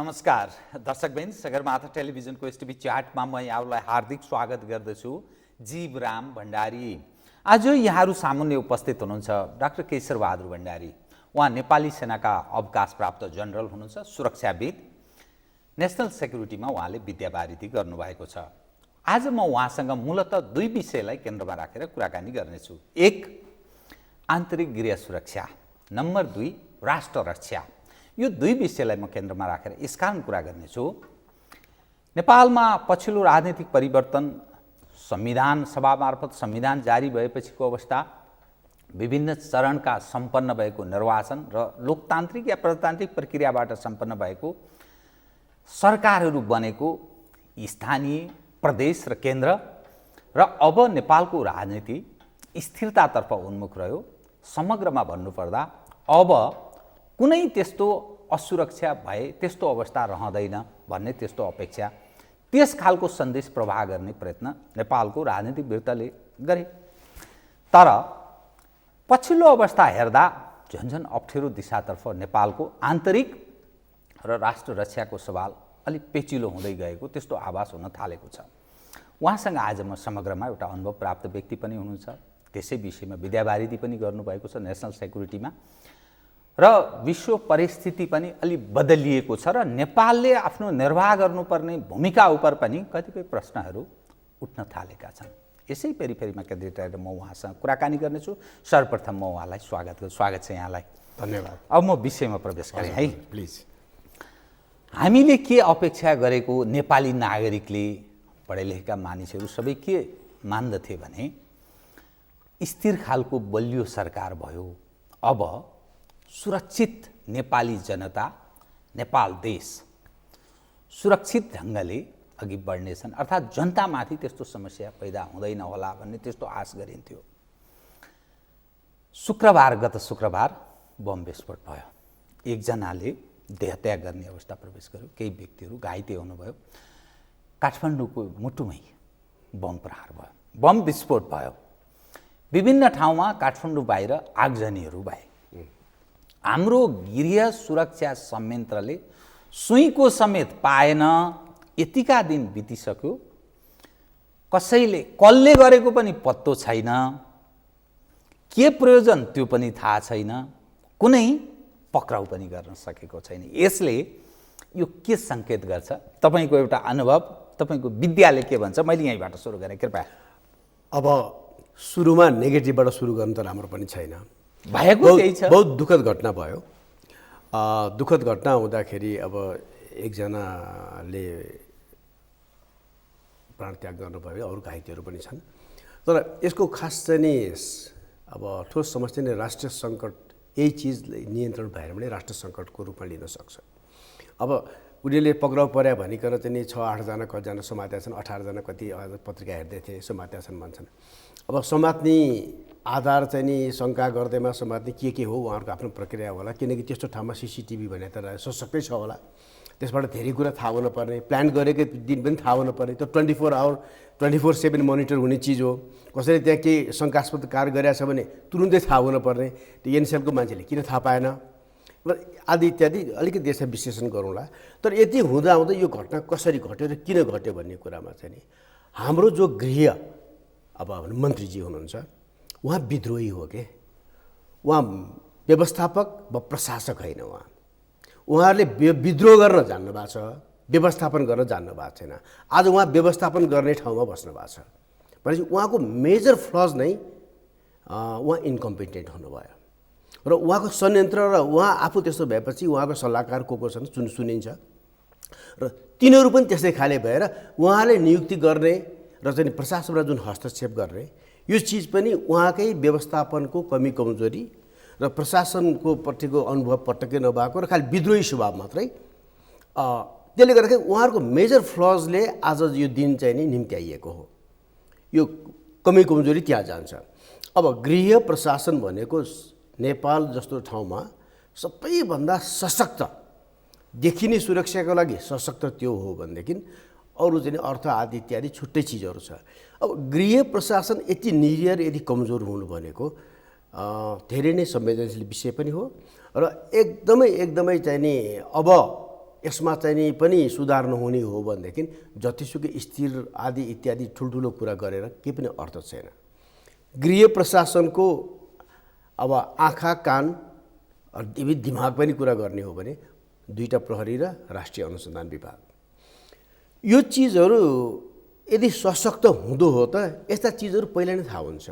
नमस्कार दर्शकबिन, सगरमाथा टेलिभिजनको एसटिभी च्याटमा म यहाँहरूलाई हार्दिक स्वागत गर्दछु। जीवराम भण्डारी आज यहाँहरू सामुन्ने उपस्थित हुनुहुन्छ डाक्टर केशरबहादुर भण्डारी। उहाँ नेपाली सेनाका अवकाश प्राप्त जनरल हुनुहुन्छ, सुरक्षाविद, नेशनल सेक्युरिटीमा उहाँले विद्यावारिधि गर्नुभएको छ। आज म उहाँसँग मूलतः दुई विषयलाई केन्द्रमा राखेर कुराकानी गर्नेछु। एक, आन्तरिक गृह सुरक्षा, नम्बर 2, राष्ट्र रक्षा। यो दुई विषयलाई म केन्द्रमा राखेर यसकारण कुरा गर्नेछु। नेपालमा पछिल्लो राजनीतिक परिवर्तन, संविधान सभा मार्फत संविधान जारी भएपछिको अवस्था, विभिन्न चरणका सम्पन्न भएको निर्वाचन र लोकतान्त्रिक या प्रजातान्त्रिक प्रक्रियाबाट सम्पन्न भएको सरकारहरू बनेको स्थानीय, प्रदेश र केन्द्र र अब नेपालको राजनीति स्थिरतातर्फ उन्मुख रह्यो। समग्रमा भन्नुपर्दा अब कुनै त्यस्तो असुरक्षा भए त्यस्तो अवस्था रहँदैन भन्ने त्यस्तो अपेक्षा, त्यस खालको सन्देश प्रवाह गर्ने प्रयत्न नेपालको राजनीतिक वृत्तले गरे। तर पछिल्लो अवस्था हेर्दा झन्झन अप्ठ्यारो दिशातर्फ नेपालको आन्तरिक र राष्ट्र रक्षाको सवाल अलिक पेचिलो हुँदै गएको त्यस्तो आभास हुन थालेको छ। उहाँसँग आज म समग्रमा एउटा अनुभव प्राप्त व्यक्ति पनि हुनुहुन्छ, त्यसै विषयमा विद्यावारिधि पनि गर्नुभएको छ नेसनल सेक्युरिटीमा, र विश्व परिस्थिति पनि अलि बदलिएको छ र नेपालले आफ्नो निर्वाह गर्नुपर्ने भूमिका उप पनि कतिपय प्रश्नहरू उठ्न थालेका छन्। यसै पेरिफेरीमा केन्द्रित रहेर म उहाँसँग कुराकानी गर्नेछु। सर्वप्रथम म उहाँलाई स्वागत छ यहाँलाई। धन्यवाद। अब म विषयमा प्रवेश गरेँ है, प्लिज। हामीले के अपेक्षा गरेको, नेपाली नागरिकले, पढे लेखेका मानिसहरू सबै के मान्दथे भने स्थिर खालको बलियो सरकार भयो, अब सुरक्षित नेपाली जनता, नेपाल देश सुरक्षित ढङ्गले अघि बढ्नेछन्, अर्थात् जनतामाथि त्यस्तो समस्या पैदा हुँदैन होला भन्ने त्यस्तो आश गरिन्थ्यो। गत शुक्रबार बम विस्फोट भयो, एकजनाले देहत्याग गर्ने अवस्था प्रवेश गर्यो, केही व्यक्तिहरू घाइते हुनुभयो, काठमाडौँको मुटुमै बम प्रहार भयो, बम विस्फोट भयो, विभिन्न ठाउँमा काठमाडौँ बाहिर आगजनीहरू भए। हाम्रो गृह सुरक्षा संयन्त्रले सुईको समेत पाएन, यतिका दिन बितिसक्यो, कसले गरेको पनि पत्तो छैन, के प्रयोजन त्यो पनि थाहा छैन, कुनै पक्राउ पनि गर्न सकेको छैन। यसले यो के सङ्केत गर्छ? तपाईँको एउटा अनुभव, तपाईँको विद्याले के भन्छ? मैले यहीँबाट सुरु गरेँ, कृपया। अब सुरुमा नेगेटिभबाट सुरु गर्नु त राम्रो पनि छैन, भएको त्यही छ। बहुत दुःखद घटना भयो। दुःखद घटना हुँदाखेरि अब एकजनाले प्राणत्याग गर्नुभयो, अरू घाइतेहरू पनि छन्। तर यसको खास चाहिँ नि अब ठोस समस्या नै राष्ट्रिय सङ्कट, यही चिज नियन्त्रण भएर पनि राष्ट्रिय सङ्कटको रूपमा लिन सक्छ। अब उनीहरूले पक्राउ पर्या भनिकन चाहिँ नि 6-8 जना कतिजना समातेका छन्, 18 जना कति पत्रिका हेर्दै थिए समातेका छन् भन्छन्। अब समात्ने आधार चाहिँ नि शङ्का गर्दैमा समात्ने के हो उहाँहरूको आफ्नो प्रक्रिया होला, किनकि त्यस्तो ठाउँमा सिसिटिभी भने त सशक्तै छ होला, त्यसबाट धेरै कुरा थाहा हुनुपर्ने, प्लान गरेको दिन पनि थाहा हुनुपर्ने, त्यो 24/7 मोनिटर हुने चिज हो। कसैले त्यहाँ केही शङ्कास्पद कार्य गरेछ भने तुरुन्तै थाहा हुनुपर्ने, त्यो एनसेलको मान्छेले किन थाहा पाएन आदि इत्यादि अलिकति त्यसलाई विश्लेषण गरौँला। तर यति हुँदाहुँदै यो घटना कसरी घट्यो र किन घट्यो भन्ने कुरामा चाहिँ नि हाम्रो जो गृह अब मन्त्रीजी हुनुहुन्छ, उहाँ विद्रोही हो के, उहाँ व्यवस्थापक वा प्रशासक होइन। उहाँहरूले विद्रोह गर्न जान्नुभएको छ, व्यवस्थापन गर्न जान्नुभएको छैन। आज उहाँ व्यवस्थापन गर्ने ठाउँमा बस्नु भएको छ भनेपछि उहाँको मेजर फ्लज नै उहाँ इन्कम्पिटेन्ट हुनुभयो र उहाँको संयन्त्र र उहाँ आफू त्यस्तो भएपछि उहाँको सल्लाहकार को छन् सुनिन्छ र तिनीहरू पनि त्यस्तै खाले भएर उहाँले नियुक्ति गर्ने र चाहिँ प्रशासनमा जुन हस्तक्षेप गर्ने यो चिज पनि उहाँकै व्यवस्थापनको कमी कमजोरी र प्रशासनको प्रतिको अनुभव पटक्कै नभएको र खालि विद्रोही स्वभाव मात्रै, त्यसले गर्दाखेरि उहाँहरूको मेजर फ्लजले आज यो दिन चाहिँ नि निम्त्याइएको हो। यो कमी कमजोरी त्यहाँ जान्छ। अब गृह प्रशासन भनेको नेपाल जस्तो ठाउँमा सबैभन्दा सशक्त देखिने सुरक्षाको लागि सशक्त त्यो हो भनेदेखि अरू चाहिँ अर्थ आदि इत्यादि छुट्टै चिजहरू छ। अब गृह प्रशासन यति निरीह, यति कमजोर हुनु भनेको धेरै नै संवेदनशील विषय पनि हो र एकदमै चाहिँ नि अब यसमा चाहिँ नि पनि सुधार नहुने हो भनेदेखि जतिसुकै स्थिर आदि इत्यादि ठुल्ठुलो कुरा गरेर केही पनि अर्थ छैन। गृह प्रशासनको अब आँखा कान दिमाग पनि कुरा गर्ने हो भने 2टा प्रहरी र राष्ट्रिय अनुसन्धान विभाग, यो चिजहरू यदि सशक्त हुँदो हो त यस्ता चिजहरू पहिला नै थाहा हुन्छ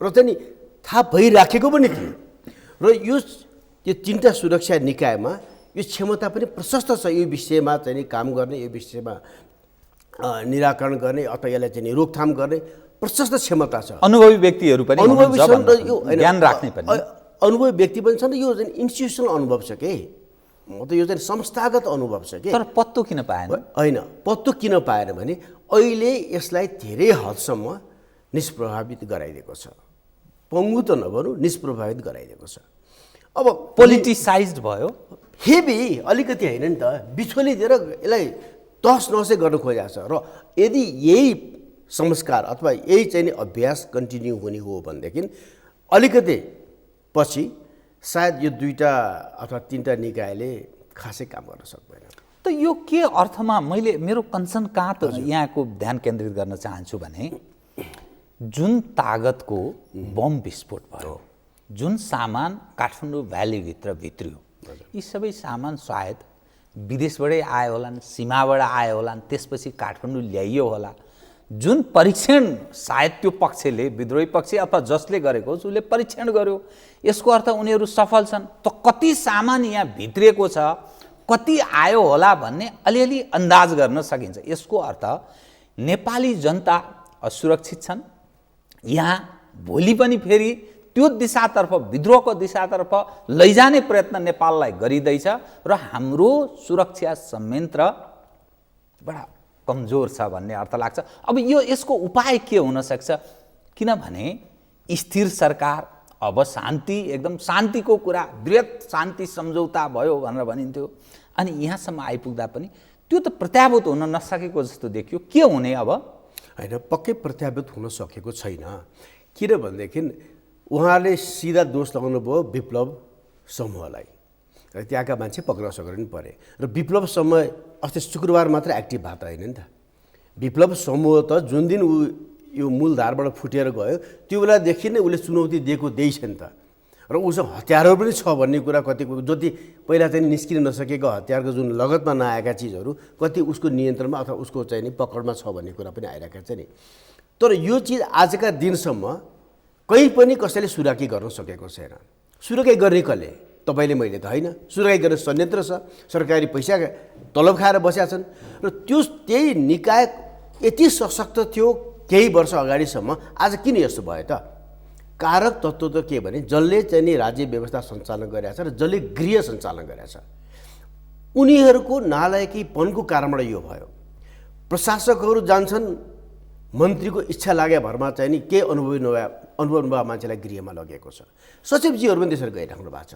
र चाहिँ नि थाहा भइराखेको पनि थियो र यो 3टा सुरक्षा निकायमा यो क्षमता पनि प्रशस्त छ यो विषयमा चाहिँ नि काम गर्ने, यो विषयमा निराकरण गर्ने अथवा यसलाई चाहिँ नि रोकथाम गर्ने प्रशस्त क्षमता छ। अनुभवी व्यक्तिहरू पनि अनुभवी छन् र यो ज्ञान राख्ने पनि अनुभवी व्यक्ति पनि छन् र यो चाहिँ इन्स्टिट्युसनल अनुभव छ के, म त यो चाहिँ संस्थागत अनुभव छ के। तर पत्तो किन पाएन? होइन, पत्तो किन पाएन भने अहिले यसलाई धेरै हदसम्म निष्प्रभावित गराइदिएको छ, पङ्गु त नभनौँ निष्प्रभावित गराइदिएको छ। अब पोलिटिसाइज्ड भयो, हेभी अलिकति होइन नि त, बिछोलिदिएर यसलाई तहस नहसै गर्न खोजेको छ र यदि यही संस्कार अथवा यही चाहिँ नि अभ्यास कन्टिन्यू हुने हो भनेदेखि अलिकति पछि सायद यो 2टा अथवा 3टा निकायले खासै काम गर्न सक्दैन। त यो के अर्थमा मेरो कन्सर्न कहाँ त यहाँको ध्यान केन्द्रित गर्न चाहन्छु भने जुन तागतको बम विस्फोट भयो, जुन सामान काठमाडौँ भ्यालीभित्र भित्रियो, यी सबै सामान सायद विदेशबाटै आयो होलान्, सीमाबाट आयो होलान्, त्यसपछि काठमाडौँ ल्याइयो होला। जुन परीक्षण सायद त्यो पक्षले, विद्रोही पक्ष अथवा जसले गरेको उसले परीक्षण गर्यो, यसको अर्थ उनीहरू सफल छन्। त कति सामान यहाँ भित्रिएको छ, कति आयो होला भन्ने अलिअलि अन्दाज गर्न सकिन्छ। यसको अर्थ नेपाली जनता असुरक्षित छन्, यहाँ भोलि पनि फेरि त्यो दिशातर्फ, विद्रोहको दिशातर्फ लैजाने प्रयत्न नेपाललाई गरिँदैछ र हाम्रो सुरक्षा संयन्त्र बडा कमजोर छ भन्ने अर्थ लाग्छ। अब यसको उपाय के हुन सक्छ? किनभने स्थिर सरकार, अब शान्ति, एकदम शान्तिको कुरा, वृहत शान्ति सम्झौता भयो भनेर भनिन्थ्यो, अनि यहाँसम्म आइपुग्दा पनि त्यो त प्रत्याभूत हुन नसकेको जस्तो देखियो। के हुने अब? होइन, पक्कै प्रत्याभूत हुन सकेको छैन। किनभनेदेखि उहाँले सिधा दोष लगाउनु भयो विप्लव समूहलाई र त्यहाँका मान्छे पक्राउ सकेर पनि परे र विप्लव समूह अस्ति शुक्रबार मात्र एक्टिभ भएको होइन नि त। विप्लव समूह त जुन दिन यो मूलधारबाट फुटेर गयो त्यो बेलादेखि नै उसले चुनौती दिएछ नि त। र उसँग हतियारहरू पनि छ भन्ने कुरा, कति जति पहिला चाहिँ निस्किन नसकेको हतियारको जुन लगतमा नआएका चिजहरू कति उसको नियन्त्रणमा अथवा उसको चाहिँ नि पकडमा छ भन्ने कुरा पनि आइरहेको छ नि। तर यो चिज आजका दिनसम्म कहीँ पनि कसैले सुराकी गर्न सकेको छैन। सुराकी गर्ने कसले? तपाईँले मैले त होइन। सुराकी गर्ने संयन्त्र छ, सरकारी पैसा तलब खाएर बसेका छन् र त्यही निकाय यति सशक्त थियो केही वर्ष अगाडिसम्म, आज किन यस्तो भयो त? कारक तत्त्व त के भने जसले चाहिँ नि राज्य व्यवस्था सञ्चालन गरिरहेछ र जसले गृह सञ्चालन गरिरहेछ उनीहरूको नालायकीपनको कारणबाट यो भयो। प्रशासकहरू जान्छन्, मन्त्रीको इच्छा लागे भरमा चाहिँ नि केही अनुभव नभए मान्छेलाई गृहमा लगेको छ। सचिवजीहरू पनि त्यसरी गइराख्नु भएको छ।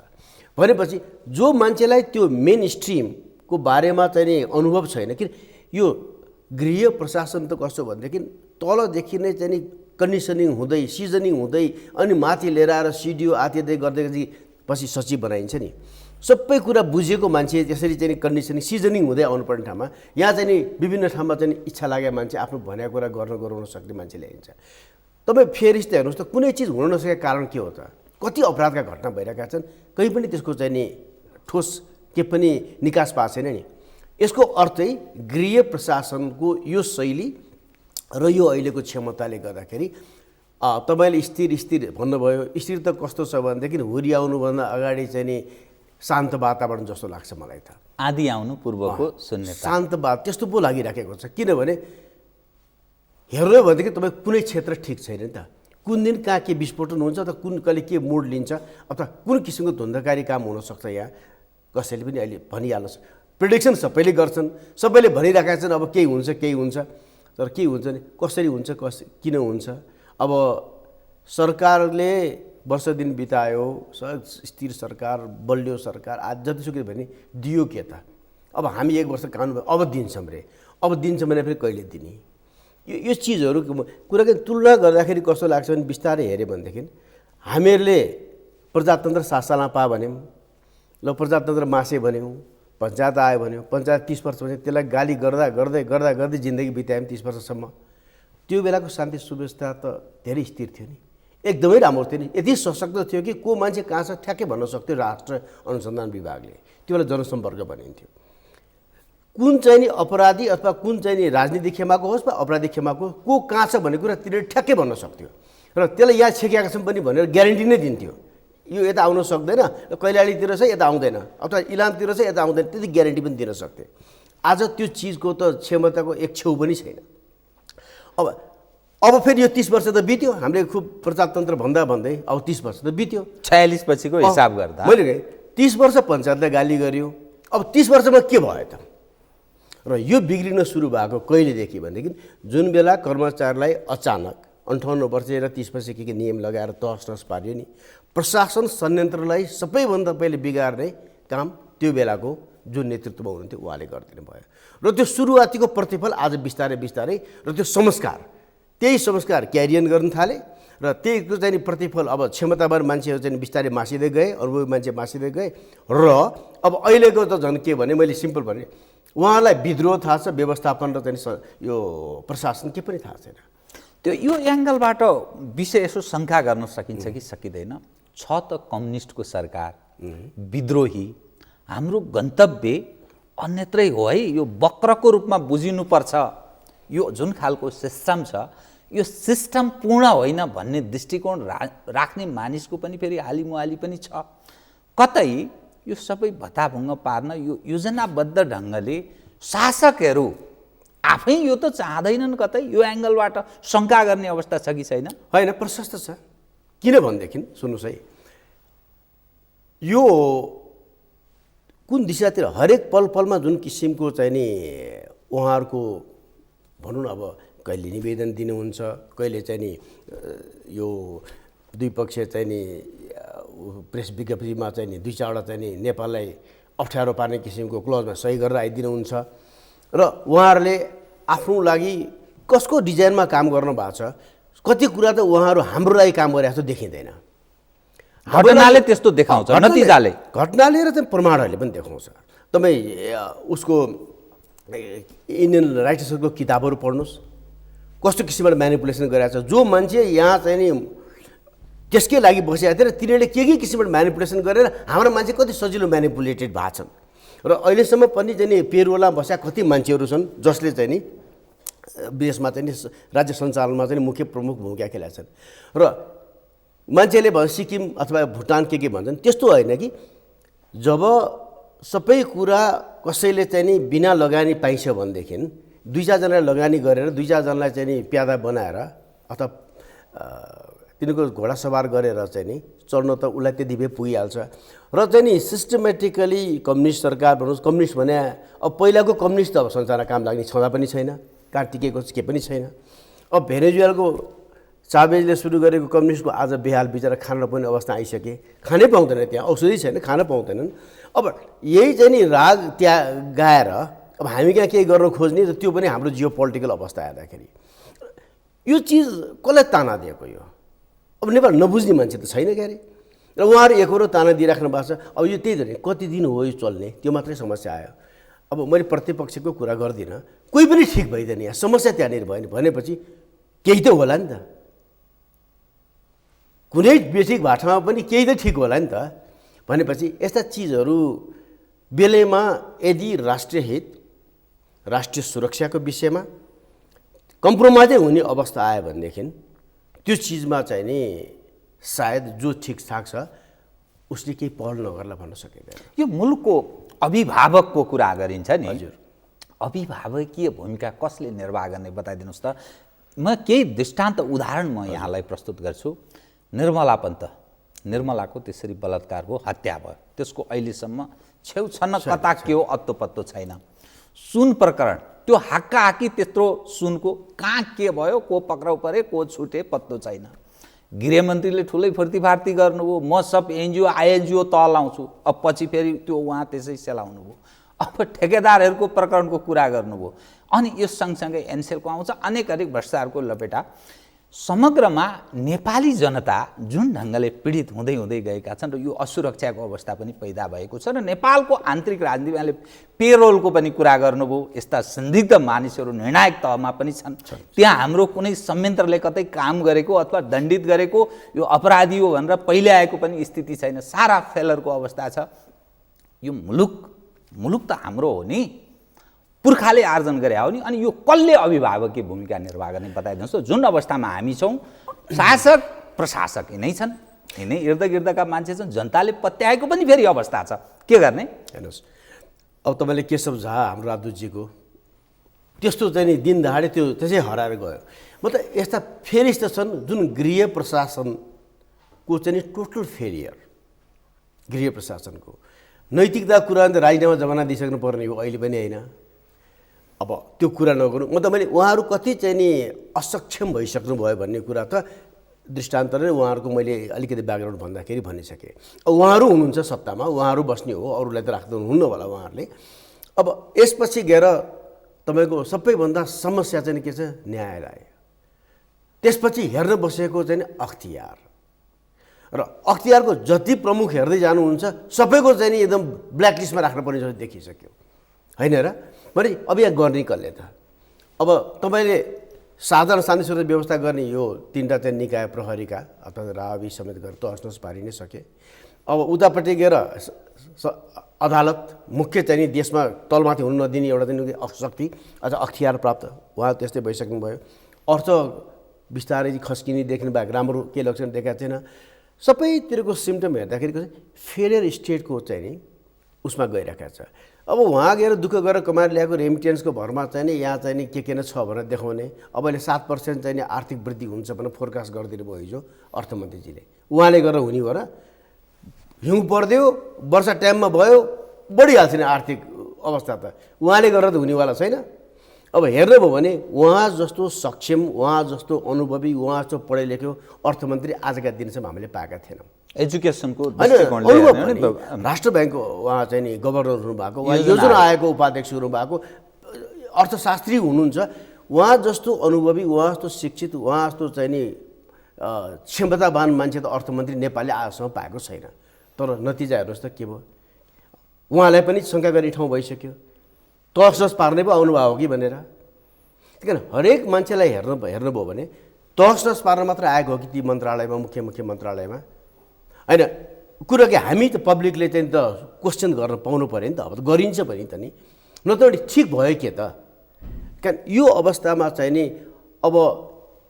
भनेपछि जो मान्छेलाई त्यो मेन स्ट्रिमको बारेमा चाहिँ नि अनुभव छैन, कि यो गृह प्रशासन त कस्तो भनेदेखि तलदेखि नै चाहिँ नि कन्डिसनिङ हुँदै, सिजनिङ हुँदै, अनि माथि लिएर आएर सिडिओ आतिदै गर्दै पछि सचिव बनाइन्छ नि। सबै कुरा बुझेको मान्छे त्यसरी चाहिँ कन्डिसनिङ सिजनिङ हुँदै आउनुपर्ने ठाउँमा यहाँ चाहिँ नि विभिन्न ठाउँमा चाहिँ इच्छा लागेको मान्छे आफ्नो भनेको कुरा गराउन सक्ने मान्छे ल्याइन्छ। तपाईँ फेरि यस्तो हेर्नुहोस् त, कुनै चिज हुन नसकेको कारण के हो त? कति अपराधका घटना भइरहेका छन्, कहीँ पनि त्यसको चाहिँ नि ठोस के पनि निकास पाएको छैन नि। यसको अर्थै गृह प्रशासनको यो शैली र यो अहिलेको क्षमताले गर्दाखेरि तपाईँले स्थिर भन्नुभयो। स्थिर त कस्तो छ भनेदेखि हुर्याउनुभन्दा अगाडि चाहिँ नि शान्त वातावरण जस्तो लाग्छ मलाई त। आदि आउनु पूर्वको शून्यता, शान्त त्यस्तो पो लागिराखेको छ। किनभने हेर्नु भनेदेखि तपाईँ कुनै क्षेत्र ठिक छैन नि त। कुन दिन कहाँ के विस्फोटन हुन्छ अथवा कुन कहिले के मोड लिन्छ अथवा कुन किसिमको धुन्धकारी काम हुनसक्छ, यहाँ कसैले पनि अहिले भनिहाल्नु। प्रिडिक्सन सबैले गर्छन्, सबैले भनिरहेका छन् अब केही हुन्छ केही हुन्छ, तर के हुन्छ नि कसरी हुन्छ, किन हुन्छ? अब सरकारले वर्ष दिन बितायो, स्थिर सरकार, बलियो सरकार, आज जतिसुकै भने दियो के त? अब हामी 1 वर्ष कानुन अब दिन्छौँ रे, अब दिन्छौँ भने फेरि कहिले दिने? यो चिजहरू कुराको तुलना गर्दाखेरि कस्तो लाग्छ भने बिस्तारै हेऱ्यो भनेदेखि हामीहरूले प्रजातन्त्र 7 सालमा पा भन्यौँ, ल प्रजातन्त्र मासे भन्यौँ, पञ्चायत आयो भन्यो, पञ्चायत 30 वर्ष भने त्यसलाई गाली गर्दा गर्दै गर्दा गर्दै जिन्दगी बितायौँ 30 वर्षसम्म। त्यो बेलाको शान्ति सुव्यवस्था त धेरै स्थिर थियो नि, एकदमै राम्रो थियो नि, यति सशक्त थियो कि को मान्छे कहाँ छ ठ्याक्कै भन्न सक्थ्यो राष्ट्र अनुसन्धान विभागले। त्यो बेला जनसम्पर्क भनिन्थ्यो। कुन चाहिँ नि अपराधी अथवा कुन चाहिँ नि राजनीतिक खेमाको होस् वा अपराधिक खेमाको को कहाँ छ भन्ने कुरा तिनीहरूले ठ्याक्कै भन्न सक्थ्यो र त्यसलाई यहाँ छेकेका छौँ पनि भनेर ग्यारेन्टी नै दिन्थ्यो। यो यता आउन सक्दैन, कैलालीतिर छ यता आउँदैन, अथवा इलामतिर छ यता आउँदैन, त्यति ग्यारेन्टी पनि दिन सक्थे। आज त्यो चिजको त क्षमताको एक छेउ पनि छैन। अब फेरि यो 30 वर्ष त बित्यो, हामीले खुब प्रजातन्त्र भन्दा भन्दै अब 30 वर्ष त बित्यो। 46 पछिको हिसाब गर्दा मैले 30 वर्ष पञ्चायतलाई गाली गर्यो, अब 30 वर्षमा के भयो त? र यो बिग्रिन सुरु भएको कहिलेदेखि भनेदेखि जुन बेला कर्मचारीलाई अचानक 58 वर्ष र 30 वर्ष के नियम लगाएर तहस नहस पारियो नि, प्रशासन संयन्त्रलाई सबैभन्दा पहिले बिगार्ने काम त्यो बेलाको जुन नेतृत्वमा हुनुहुन्थ्यो उहाँले गरिदिनु भयो। र त्यो सुरुवातीको प्रतिफल आज बिस्तारै बिस्तारै र त्यो संस्कार, त्यही संस्कार क्यारियन गर्न थाले र त्यहीको चाहिँ प्रतिफल अब क्षमतावान मान्छेहरू चाहिँ बिस्तारै मासिँदै गए, अनुभवी मान्छे मासिँदै गए। र अब अहिलेको त झन् के भने, मैले सिम्पल भने उहाँलाई विद्रोह थाहा छ, व्यवस्थापन र चाहिँ यो प्रशासन के पनि थाहा छैन। त्यो यो एङ्गलबाट विषय यसो शङ्का गर्न सकिन्छ कि सकिँदैन? छ त कम्युनिस्टको सरकार, विद्रोही, हाम्रो गन्तव्य अन्यत्रै हो है, यो वक्रको रूपमा बुझिनुपर्छ। यो जुन खालको सिस्टम छ यो सिस्टम पूर्ण होइन भन्ने दृष्टिकोण राख्ने मानिसको पनि फेरि हालिमुहाली पनि छ। कतै यो सबै भत्ताभुङ्ग पार्न यो योजनाबद्ध ढङ्गले शासकहरू आफै यो त चाहँदैनन्, कतै यो एङ्गलबाट शङ्का गर्ने अवस्था छ कि छैन? होइन, प्रशस्त छ। किन भनेदेखि सुन्नुहोस् है, यो कुन दिशातिर हरेक पल पलमा जुन किसिमको चाहिँ नि उहाँहरूको भनौँ न, अब कहिले निवेदन दिनुहुन्छ, कहिले चाहिँ नि यो द्विपक्षीय चाहिँ नि प्रेस विज्ञप्तिमा चाहिँ नि 2-4वटा चाहिँ नि नेपाललाई अप्ठ्यारो पार्ने किसिमको क्लजमा सही गरेर आइदिनुहुन्छ र उहाँहरूले आफ्नो लागि कसको डिजाइनमा काम गर्नु भएको छ, कति कुरा त उहाँहरू हाम्रो लागि काम गरिरहेको जस्तो देखिँदैन। घटनाले त्यस्तो देखाउँछ, नतिजाले, घटनाले र चाहिँ प्रमाणहरूले पनि देखाउँछ। तपाईँ उसको इन्डियन राइटर्सहरूको किताबहरू पढ्नुहोस्, कस्तो किसिमबाट म्यानिपुलेसन गरिरहेको छ। जो मान्छे यहाँ चाहिँ नि त्यसकै लागि बसिरहेको थियो र तिनीहरूले के किसिमबाट म्यानिपुलेसन गरेर हाम्रो मान्छे कति सजिलो म्यानिपुलेटेड भएको छन्। र अहिलेसम्म पनि चाहिँ नि पेरोलमा बसेका कति मान्छेहरू छन् जसले चाहिँ नि देशमा चाहिँ नि राज्य सञ्चालनमा चाहिँ मुख्य प्रमुख भूमिका खेलेका छन्। र मान्छेले भन्छ सिक्किम अथवा भुटान के भन्छन्, त्यस्तो होइन कि जब सबै कुरा कसैले चाहिँ नि बिना लगानी पाइन्छ भनेदेखि 2-4जनालाई लगानी गरेर 2-4जनालाई चाहिँ नि प्यादा बनाएर अथवा तिनीहरूको घोडा सवार गरेर चाहिँ नि चढ्न त उसलाई त्यति भए पुगिहाल्छ। र चाहिँ नि सिस्टमेटिकली कम्युनिस्ट सरकार भन्नुहोस्, कम्युनिस्ट भने अब पहिलाको कम्युनिस्ट त अब संसारमा काम लाग्ने छँदा पनि छैन, कहाँ टिकेको के पनि छैन। अब भेनेजुएलाको चावेजले सुरु गरेको कम्युनिस्टको आज बेहाल बिचरा खान नपाउने अवस्था आइसके, खानै पाउँदैन, त्यहाँ औषधि छैन, खान पाउँदैनन्। अब यही चाहिँ नि राग त्यहाँ गाएर अब हामी कहाँ केही गर्न खोज्ने, र त्यो पनि हाम्रो जियो पोलिटिकल अवस्था हेर्दाखेरि यो चिज कसलाई ताना दिएको? यो अब नेपाल नबुझ्ने मान्छे त छैन क्यारे। र उहाँहरू एकहोरो ताना दिइराख्नु भएको छ। अब यो त्यही त कति दिन हो यो चल्ने, त्यो मात्रै समस्या आयो। अब मैले प्रतिपक्षको कुरा गर्दिनँ, कोही पनि ठिक भइदिएन, यहाँ समस्या त्यहाँनिर भयो भनेपछि केही त होला नि त, कुनै बेसिक भाषामा पनि केही त ठिक होला नि त। भनेपछि यस्ता चिजहरू बेलैमा यदि राष्ट्रिय हित, राष्ट्रिय सुरक्षाको विषयमा कम्प्रोमाइजै हुने अवस्था आयो भनेदेखि त्यो चिजमा चाहिँ नि सायद जो ठिकठाक छ उसले केही पहल नगर्ला भन्न सकिँदैन। यो मुलुकको अभिभावकको कुरा गरिन्छ नि, हजुर, अभिभावकीय भूमिका कसले निर्वाह गर्ने बताइदिनुहोस् त। म केही दृष्टान्त उदाहरण म यहाँलाई प्रस्तुत गर्छु। निर्मला पन्त, निर्मलाको त्यसरी बलात्कार भयो, हत्या भयो, त्यसको अहिलेसम्म छेउछन्न कता के हो अत्तो पत्तो छैन। सुन प्रकरण, त्यो हाक्काहाक्की त्यत्रो सुनको कहाँ के भयो, को पक्राउ परे, को छुटे, पत्तो छैन। गृहमन्त्रीले ठुलै फर्तीफार्ती गर्नुभयो, म सब एनजिओ आइएनजिओ तह लाउँछु, अब पछि फेरि त्यो उहाँ त्यसै सेलाउनु भयो। अब ठेकेदारहरूको प्रकरणको कुरा गर्नुभयो, अनि यो सँगसँगै एनसेलको आउँछ, अनेक भ्रष्टाचारको लपेटा। समग्रमा नेपाली जनता जुन ढङ्गले पीडित हुँदै हुँदै गएका छन् र यो असुरक्षाको अवस्था पनि पैदा भएको छ र नेपालको आन्तरिक राजनीतिले पेरोलको पनि कुरा गर्नुभयो। यस्ता संदिग्ध मानिसहरू निर्णायक तहमा पनि छन्। त्यहाँ हाम्रो कुनै संयन्त्रले कतै काम गरेको अथवा दण्डित गरेको यो अपराधी हो भनेर पहिले आएको पनि स्थिति छैन। सारा फेलरको अवस्था छ। यो मुलुक त हाम्रो हो नि, पुर्खाले आर्जन गरे हो नि। अनि यो कसले अभिभावकीय भूमिका निर्वाह गर्ने बताइदिनुहोस् त। जुन अवस्थामा हामी छौँ, शासक प्रशासक यिनै छन्, यिनै इर्दगिर्दका मान्छे छन्, जनताले पत्याएको पनि फेरि अवस्था छ। के गर्ने? हेर्नुहोस्, अब तपाईँले केशव झा हाम्रो राजदूतजीको त्यस्तो चाहिँ नि दिन दहाडे त्यो त्यसै हराएर गयो। मतलब यस्ता फेरिस त छन् जुन गृह प्रशासनको चाहिँ टोटल फेलियर। गृह प्रशासनको नैतिकता कुरा त राजीनामा जमाना दिइसक्नु पर्ने हो, अहिले पनि होइन। अब त्यो कुरा नगरौँ। मतलब मैले उहाँहरू कति चाहिँ नि असक्षम भइसक्नु भयो भन्ने कुरा त दृष्टान्तले उहाँहरूको मैले अलिकति ब्याकग्राउन्ड भन्दाखेरि भनिसकेँ। अब उहाँहरू हुनुहुन्छ सत्तामा, उहाँहरू बस्ने हो, अरूलाई त राख्नु हुन्न होला उहाँहरूले। अब यसपछि गएर तपाईँको सबैभन्दा समस्या चाहिँ के छ? न्यायालय। त्यसपछि हेर्न बसेको चाहिँ अख्तियार, र अख्तियारको जति प्रमुख हेर्दै जानुहुन्छ सबैको चाहिँ नि एकदम ब्ल्याकलिस्टमा राख्नुपर्ने जस्तो देखिसक्यो, होइन र? भने अब यहाँ गर्ने कसले त? अब तपाईँले साधारण शान्ति सुरक्षा व्यवस्था गर्ने यो तीनवटा चाहिँ निकाय प्रहरीका अथवा रावी समेत गरेर तहस पारि नै सके। अब उतापट्टि गएर अदालत मुख्य चाहिँ नि देशमा तलमाथि हुन नदिने एउटा चाहिँ शक्ति अथवा अख्तियार प्राप्त, उहाँ त्यस्तै भइसक्नु भयो। अर्थ बिस्तारै खस्किने देख्नु भएको राम्रो के लक्षण देखाएको छैन। सबैतिरको सिम्टम हेर्दाखेरि फेलियर स्टेटको चाहिँ नि उसमा गइरहेको छ। अब उहाँ गएर दुःख गरेर कमाएर ल्याएको रेमिटेन्सको भरमा चाहिँ नि यहाँ चाहिँ नि के न छ भनेर देखाउने। अब अहिले 7% चाहिँ नि आर्थिक वृद्धि हुन्छ भनेर फोरकास्ट गरिदिनु भयो हिजो अर्थमन्त्रीजीले। उहाँले गरेर हुने हो र? हिउँ परिदियो, वर्षा टाइममा भयो, बढिहाल्छ नि आर्थिक अवस्था त। उहाँले गरेर त हुनेवाला छैन। अब हेर्नुभयो भने उहाँ जस्तो सक्षम, उहाँ जस्तो अनुभवी, उहाँ जस्तो पढे लेख्यो अर्थमन्त्री आजका दिनसम्म हामीले पाएका थिएनौँ। एजुकेसनको राष्ट्र ब्याङ्कको उहाँ चाहिँ नि गभर्नर हुनुभएको, उहाँ योजना आयोगको उपाध्यक्ष हुनुभएको, अर्थशास्त्री हुनुहुन्छ। उहाँ जस्तो अनुभवी, उहाँ जस्तो शिक्षित, उहाँ जस्तो चाहिँ नि क्षमतावान मान्छे त अर्थमन्त्री नेपालले आजसम्म पाएको छैन। तर नतिजा हेर्नुहोस् त के भयो? उहाँलाई पनि शङ्का गर्ने ठाउँ भइसक्यो। तहस पार्ने पो आउनुभयो हो कि भनेर। त्यही कारण हरेक मान्छेलाई हेर्नुभयो भने तहस पार्न मात्र आएको हो कि ती मन्त्रालयमा, मुख्य मन्त्रालयमा, होइन? कुरा कि हामी त पब्लिकले चाहिँ त क्वेसन गर्न पाउनु पऱ्यो नि त। अब त गरिन्छ पनि त नि, नत्र ठिक भयो के त? कारण यो अवस्थामा चाहिँ नि अब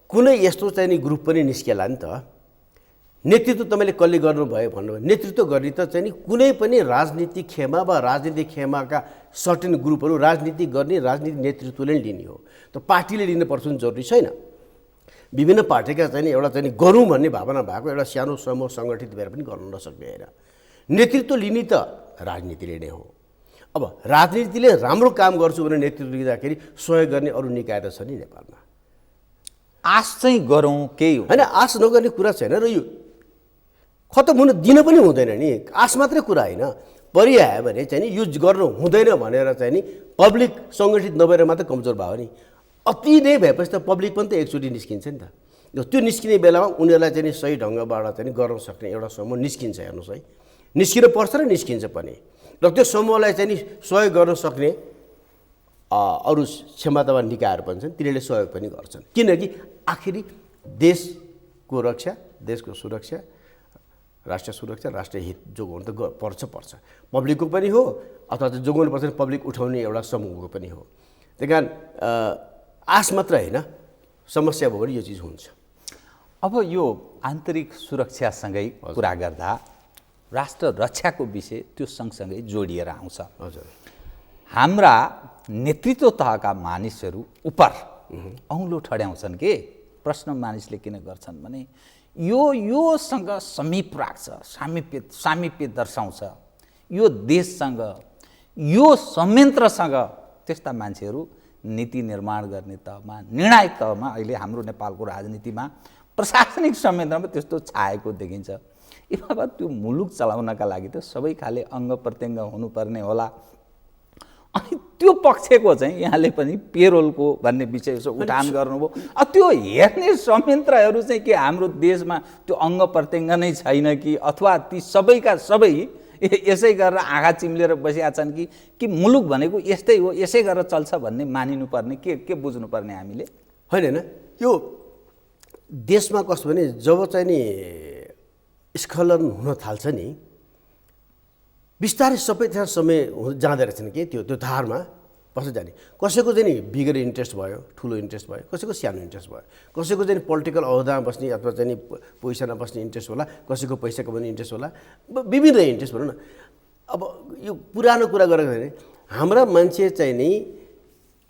कुनै यस्तो चाहिँ नि ग्रुप पनि निस्केला नि त। नेतृत्व तपाईँले कसले गर्नुभयो भन्नुभयो? नेतृत्व गर्ने त चाहिँ नि कुनै पनि राजनीतिक खेमा वा राजनीतिक खेमाका सर्टेन ग्रुपहरू राजनीति गर्ने राजनीतिक नेतृत्वले नै लिने हो। त पार्टीले लिनुपर्छ नि जरुरी छैन। विभिन्न पार्टीका चाहिँ एउटा चाहिँ गरौँ भन्ने भावना भएको एउटा सानो समूह सङ्गठित भएर पनि गर्नु नसक्ने होइन। नेतृत्व लिने त राजनीतिले नै हो। अब राजनीतिले राम्रो काम गर्छु भने नेतृत्व लिँदाखेरि सहयोग गर्ने अरू निकाय त छ नि नेपालमा। आश चाहिँ गरौँ केही होइन, आश नगर्ने कुरा छैन र यो खतम हुन दिन पनि हुँदैन नि। आश मात्रै कुरा होइन, परिआयो भने चाहिँ नि युज गर्नु हुँदैन भनेर चाहिँ नि पब्लिक सङ्गठित नभएर मात्रै कमजोर भयो नि। अति नै भएपछि त पब्लिक पनि त एकचोटि निस्किन्छ नि त। त्यो निस्किने बेलामा उनीहरूलाई चाहिँ नि सही ढङ्गबाट चाहिँ गर्न सक्ने एउटा समूह निस्किन्छ। हेर्नुहोस् है, निस्किनु पर्छ र निस्किन्छ पनि। र त्यो समूहलाई चाहिँ नि सहयोग गर्न सक्ने अरू क्षमतावान निकायहरू पनि छन्, तिनीहरूले सहयोग पनि गर्छन्। किनकि आखिरी देशको रक्षा, देशको सुरक्षा, राष्ट्रिय सुरक्षा, राष्ट्रिय हित जोगाउनु त पर्छ। पब्लिकको पनि हो अथवा जोगाउनु पर्छ पब्लिक उठाउने एउटा समूहको पनि हो। त्यही कारण आश मात्र होइन, समस्या भयो भने यो चिज हुन्छ। अब यो आन्तरिक सुरक्षासँगै कुरा गर्दा राष्ट्र रक्षाको विषय त्यो सँगसँगै जोडिएर आउँछ। हजुर, हाम्रा नेतृत्व तहका मानिसहरू उपर औँलो ठड्याउँछन् के? प्रश्न मानिसले किन गर्छन् भने योसँग समीप राख्छ, सामिप्य दर्शाउँछ यो देशसँग, यो संयन्त्रसँग। त्यस्ता मान्छेहरू नीति निर्माण गर्ने तहमा, निर्णायक तहमा, अहिले हाम्रो नेपालको राजनीतिमा प्रशासनिक संयन्त्रमा त्यस्तो छाएको देखिन्छ। ए बाबा, त्यो मुलुक चलाउनका लागि त सबै खाले अङ्ग प्रत्यङ्ग हुनुपर्ने होला। अनि त्यो पक्षको चाहिँ यहाँले पनि पेरोलको भन्ने विषय उठान गर्नुभयो। त्यो हेर्ने संयन्त्रहरू चाहिँ के हाम्रो देशमा त्यो अङ्ग प्रत्यङ्ग नै छैन कि, अथवा ती सबैका सबै यसै गरेर आँखा चिम्लेर बसिया छन् कि मुलुक भनेको यस्तै हो, यसै गरेर चल्छ भन्ने मानिनुपर्ने, के बुझ्नुपर्ने हामीले? होइन, यो देशमा कस्तो भने जब चाहिँ नि स्खलन हुन थाल्छ नि, बिस्तारै सबै त्यहाँ समय जाँदो रहेछन् कि त्यो धारमा कसो जाने। कसैको चाहिँ नि बिगर इन्ट्रेस्ट भयो, ठुलो इन्ट्रेस्ट भयो, कसैको सानो इन्ट्रेस्ट भयो, कसैको चाहिँ पोलिटिकल अहदामा बस्ने अथवा चाहिँ नि पैसामा बस्ने इन्ट्रेस्ट होला, कसैको पैसा कमाउने इन्ट्रेस्ट होला, विभिन्न इन्ट्रेस्ट भनौँ न। अब यो पुरानो कुरा गरेको भने हाम्रा मान्छे चाहिँ नि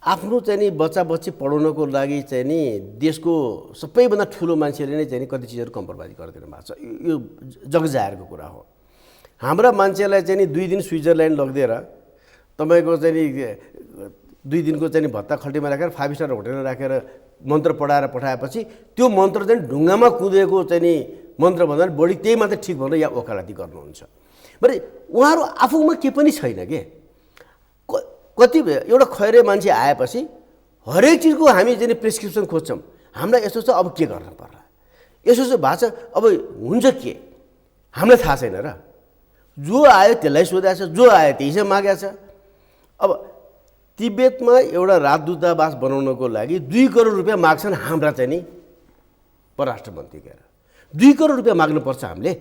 आफ्नो चाहिँ नि बच्चा बच्ची पढाउनको लागि चाहिँ नि देशको सबैभन्दा ठुलो मान्छेले नै चाहिँ नि कति चिजहरू कम्प्रोमाइज गरिदिनु भएको छ। यो जगजाहेरको कुरा हो। हाम्रा मान्छेलाई चाहिँ नि 2 दिन स्विजरल्यान्ड लगिदिएर तपाईँको चाहिँ नि 2 दिनको चाहिँ नि भत्ता खल्टीमा राखेर 5 स्टार होटेलमा राखेर मन्त्र पढाएर पठाएपछि त्यो मन्त्र चाहिँ ढुङ्गामा कुदेको चाहिँ नि मन्त्रभन्दा बढी त्यही मात्रै ठिक भनेर या वकालती गर्नुहुन्छ। भने उहाँहरू आफूमा के पनि छैन के। कति एउटा खैरे मान्छे आएपछि हरेक चिजको हामी चाहिँ प्रेसक्रिप्सन खोज्छौँ। हामीलाई यस्तो छ, अब के गर्न पर्ला, यसो भएको छ, अब हुन्छ के, हामीलाई थाहा छैन र। जो आयो त्यसलाई सोधेको छ, जो आयो त्यही चाहिँ मागेको छ। अब तिब्बतमा एउटा राजदूतावास बनाउनको लागि 2 करोड रुपियाँ माग्छन् हाम्रा चाहिँ नि परराष्ट्र मन्त्री गएर। 2 करोड रुपियाँ माग्नुपर्छ हामीले।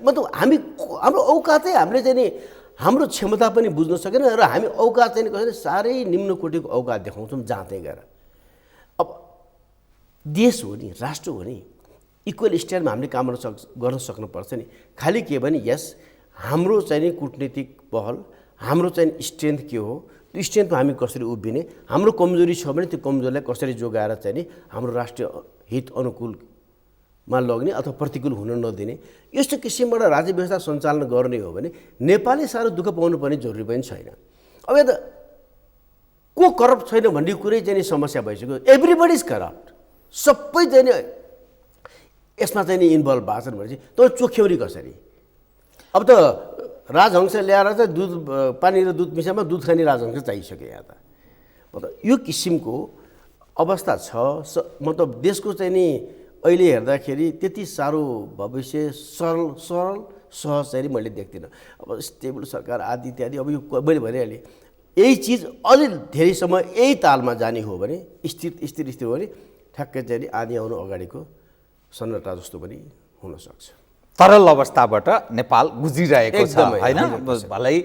मतलब हाम्रो औकातै हामीले चाहिँ नि हाम्रो क्षमता पनि बुझ्न सकेन र हामी औकात चाहिँ कसैले साह्रै निम्न कोटिको औकात देखाउँछौँ जाँदै गएर। अब देश हो नि, राष्ट्र हो नि, इक्वल स्ट्यान्डमा हामीले काम गर्न सक्नुपर्छ नि। खालि के भने यस हाम्रो चाहिँ नि कुटनीतिक पहल, हाम्रो चाहिँ स्ट्रेन्थ के हो, त्यो स्ट्रेन्थमा हामी कसरी उभिने, हाम्रो कमजोरी छ भने त्यो कमजोरीलाई कसरी जोगाएर चाहिँ नि हाम्रो राष्ट्रिय हित अनुकूलमा लग्ने अथवा प्रतिकूल हुन नदिने, यस्तो किसिमबाट राज्य व्यवस्था सञ्चालन गर्ने हो भने नेपालले साह्रो दुःख पाउनु पर्ने जरुरी पनि छैन। अब यहाँ त को करप्ट छैन भन्ने कुरै चाहिँ नि समस्या भइसक्यो। एभ्रिबडी इज करप्ट, सबै चाहिँ नि यसमा चाहिँ नि इन्भल्भ भएको छन् भने चाहिँ तपाईँ चोख्याउरी कसरी? अब त राजहंस ल्याएर चाहिँ दुध पानी र दुध मिसामा दुध खाने राजहंस चाहिसक्यो यहाँ त। मतलब यो किसिमको अवस्था छ। मतलब देशको चाहिँ नि अहिले हेर्दाखेरि त्यति साह्रो भविष्य सरल सहज चाहिँ नि मैले देख्दिनँ। अब स्टेबल सरकार आदि इत्यादि, अब यो मैले भनिहालेँ, यही चिज अझै धेरै समय यही तालमा जाने हो भने स्थिर हो भने ठ्याक्कै चाहिँ नि आदि आउनु अगाडिको सन्नाटा जस्तो पनि हुनसक्छ। तरल अवस्थाबाट नेपाल गुजिरहेको छ होइन। भलै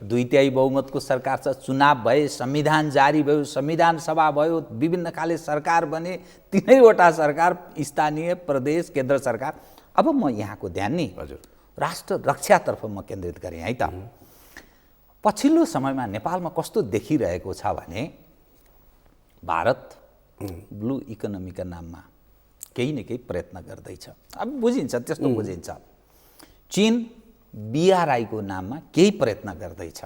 2/3 बहुमतको सरकार छ, चुनाव भए, संविधान जारी भयो, संविधान सभा भयो, विभिन्न खाले सरकार बने, 3वटा सरकार, स्थानीय, प्रदेश, केन्द्र सरकार। अब म यहाँको ध्यान नि राष्ट्र रक्षातर्फ म केन्द्रित गरेँ है त। पछिल्लो समयमा नेपालमा कस्तो देखिरहेको छ भने भारत ब्लू इकोनोमीका नाममा केही न केही प्रयत्न गर्दैछ। अब बुझिन्छ, त्यस्तो बुझिन्छ। चीन BRI को नाममा केही प्रयत्न गर्दैछ।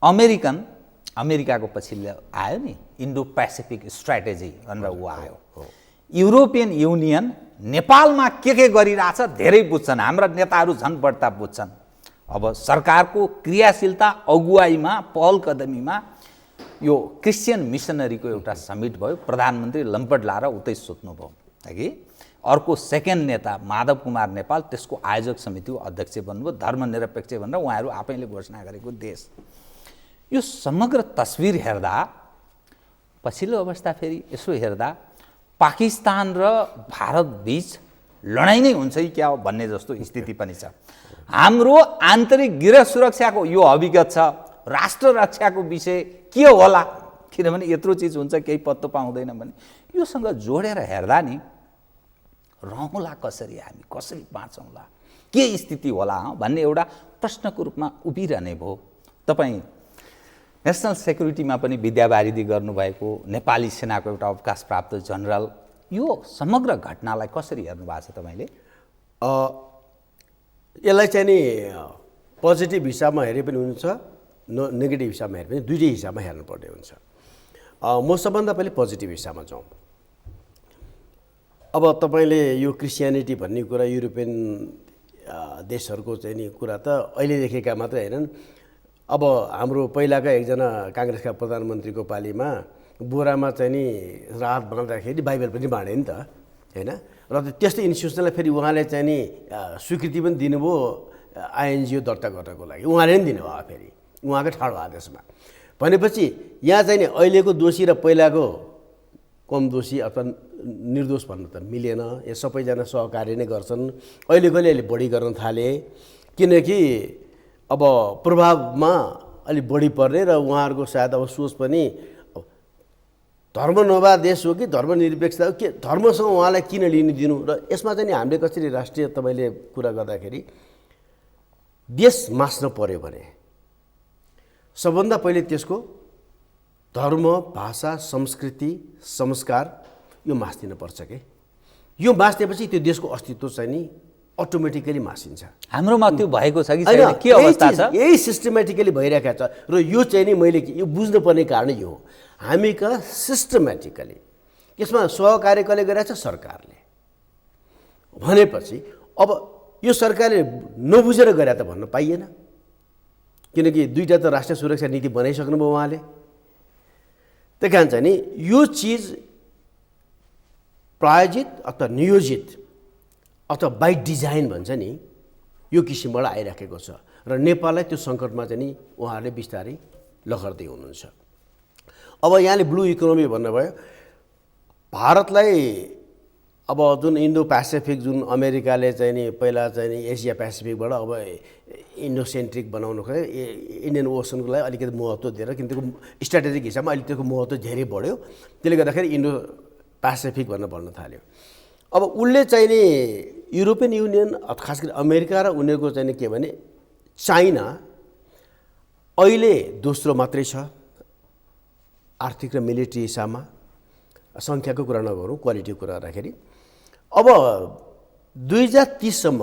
अमेरिकाको पछिल्लो आयो नि इन्डो पेसिफिक स्ट्राटेजी भनेर ऊ आयो। युरोपियन युनियन नेपालमा के गरिरहेछ धेरै बुझ्छन्, हाम्रा नेताहरू झन् बढ्ता बुझ्छन्। अब सरकारको क्रियाशीलता, अगुवाईमा, पहल कदमीमा यो क्रिस्चियन मिसनरीको एउटा समिट भयो, प्रधानमन्त्री लम्पट लाएर उतै सुत्नुभयो कि। अर्को सेकेन्ड नेता माधव कुमार नेपाल त्यसको आयोजक समितिको अध्यक्ष बन्नुभयो, धर्मनिरपेक्ष भनेर उहाँहरू आफैले घोषणा गरेको देश। यो समग्र तस्विर हेर्दा पछिल्लो अवस्था फेरि यसो हेर्दा पाकिस्तान र भारत बीच लडाइँ नै हुन्छ कि क्या हो भन्ने जस्तो स्थिति पनि छ। हाम्रो आन्तरिक गृह सुरक्षाको यो अभिगत छ, राष्ट्र रक्षाको विषय के होला, किनभने यत्रो चिज हुन्छ केही पत्तो पाउँदैन भने योसँग जोडेर हेर्दा नि रहँला कसरी, हामी कसरी बाँचौँला, के स्थिति होला भन्ने एउटा प्रश्नको रूपमा उभिरहने भयो। तपाईँ नेसनल सेक्युरिटीमा पनि विद्यावारिधि गर्नुभएको नेपाली सेनाको एउटा अवकाश प्राप्त जनरल, यो समग्र घटनालाई कसरी हेर्नु भएको छ तपाईँले? यसलाई चाहिँ नि पोजिटिभ हिसाबमा हेरे पनि हुन्छ, नेगेटिभ हिसाबमा हेरे पनि, दुईटै हिसाबमा हेर्नुपर्ने हुन्छ। म सबभन्दा पहिले पोजिटिभ हिसाबमा जाउँ। अब तपाईँले यो क्रिस्चियनिटी भन्ने कुरा युरोपियन देशहरूको चाहिँ नि कुरा त अहिले देखेका मात्रै होइनन्, अब हाम्रो पहिलाका एकजना काङ्ग्रेसका प्रधानमन्त्रीको पालीमा बोरामा चाहिँ नि राहत बाँड्दाखेरि बाइबल पनि बाँडे नि त होइन। र त्यस्तै इन्स्टिट्युसनलाई फेरि उहाँले चाहिँ नि स्वीकृति पनि दिनुभयो आइएनजिओ दर्ता गर्नको लागि, उहाँले पनि दिनुभयो फेरि उहाँकै ठाडो आदेशमा। भनेपछि यहाँ चाहिँ नि अहिलेको दोषी र पहिलाको कम दोषी अथवा निर्दोष भन्नु त मिलेन। यो सबैजना सहकारी नै गर्छन्। अहिलेकोले अहिले बढी गर्न थाले किनकि अब प्रभावमा अलिक बढी पर्ने र उहाँहरूको सायद अब सोच पनि धर्म नभए देश हो कि धर्मनिरपेक्षता हो के, धर्मसँग उहाँलाई किन लिनु दिनु। र यसमा चाहिँ हामीले कसरी राष्ट्रिय तपाईँले कुरा गर्दाखेरि देश मास्न पर्यो भने सबभन्दा पहिले त्यसको धर्म, भाषा, संस्कृति, संस्कार यो मास्दिनुपर्छ के। यो मास्दिएपछि त्यो देशको अस्तित्व चाहिँ नि अटोमेटिकली मासिन्छ। हाम्रोमा त्यो भएको छ कि छैन, के अवस्था छ? यही सिस्टमेटिकली भइरहेको छ। र यो चाहिँ नि मैले यो बुझ्नुपर्ने कारण यो हो, हामी कहाँ सिस्टमेटिकली यसमा सहकार्य कसले गरिरहेछ? सरकारले। भनेपछि अब यो सरकारले नबुझेर गरे त भन्न पाइएन, किनकि दुईवटा त राष्ट्रिय सुरक्षा नीति बनाइसक्नुभयो उहाँले। त्यही कारण चाहिँ नि यो चिज प्रायोजित अथवा नियोजित अथवा बाई डिजाइन भन्छ नि, यो किसिमबाट आइराखेको छ। र नेपाललाई त्यो सङ्कटमा चाहिँ नि उहाँहरूले बिस्तारै लखर्दै हुनुहुन्छ। अब यहाँले ब्लू इकोनोमी भन्नुभयो, भारतलाई अब जुन इन्डो पेसिफिक जुन अमेरिकाले चाहिँ नि पहिला चाहिँ नि एसिया पेसिफिकबाट अब इन्डो सेन्ट्रिक बनाउनु खोज्यो, इन्डियन ओसनको लागि अलिकति महत्त्व दिएर, किन त्यसको स्ट्राटेजिक हिसाबमा अहिले त्यसको महत्त्व धेरै बढ्यो। त्यसले गर्दाखेरि इन्डो पेसिफिक भन्न थाल्यो। अब उसले चाहिँ नि युरोपियन युनियन खास गरी अमेरिका र उनीहरूको चाहिँ नि के भने चाइना अहिले दोस्रो मात्रै छ आर्थिक र मिलिट्री हिसाबमा, सङ्ख्याको कुरा नगरौँ, क्वालिटीको कुरा गर्दाखेरि। अब 2030 सम्म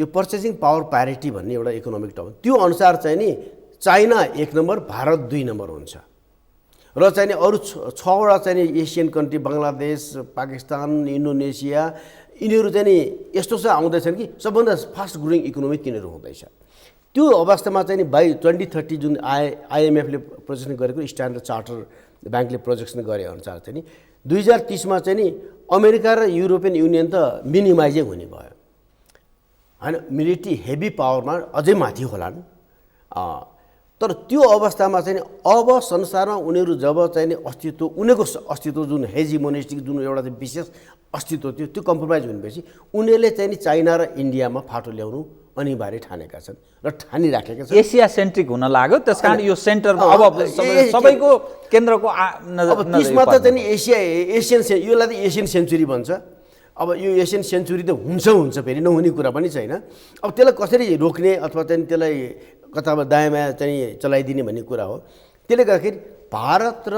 यो पर्चेसिङ पावर प्यारिटी भन्ने एउटा इकोनोमिक टर्म, त्यो अनुसार चाहिँ नि चाइना 1 नम्बर, भारत 2 नम्बर हुन्छ। र चाहिँ नि अरू 6वटा चाहिँ नि एसियन कन्ट्री, बङ्गलादेश, पाकिस्तान, इन्डोनेसिया, यिनीहरू चाहिँ नि यस्तो छ आउँदैछन् कि सबभन्दा फास्ट ग्रोइङ इकोनोमी तिनीहरू हुँदैछ। त्यो अवस्थामा चाहिँ नि बाई 2030 जुन आइएमएफले प्रोजेक्सन गरेको स्ट्यान्डर्ड चार्टर ब्याङ्कले प्रोजेक्सन गरे अनुसार चाहिँ नि 2030 मा चाहिँ नि अमेरिका र युरोपियन युनियन त मिनिमाइजै हुने भयो होइन, मिलिट्री हेभी पावरमा अझै माथि होलान्। तर त्यो अवस्थामा चाहिँ अब संसारमा उनीहरू जब चाहिँ नि अस्तित्व, उनीहरूको अस्तित्व जुन हेजिमोनिस्टिक जुन एउटा चाहिँ विशेष अस्तित्व थियो, त्यो कम्प्रोमाइज हुनेपछि उनीहरूले चाहिँ नि चाइना र इन्डियामा फाटो ल्याउनु अनिवार्य ठानेका छन् र ठानिराखेका छन्। एसिया सेन्ट्रिक हुन लाग्यो, त्यस कारण यो सेन्टरमा अब सबैको केन्द्रको अब त्यसमा त चाहिँ नि योलाई त एसियन सेन्चुरी भन्छ। अब यो एसियन सेन्चुरी त हुन्छ फेरि नहुने कुरा पनि छैन। अब त्यसलाई कसरी रोक्ने अथवा चाहिँ त्यसलाई कतामा दायाँमा चाहिँ चलाइदिने भन्ने कुरा हो। त्यसले गर्दाखेरि भारत र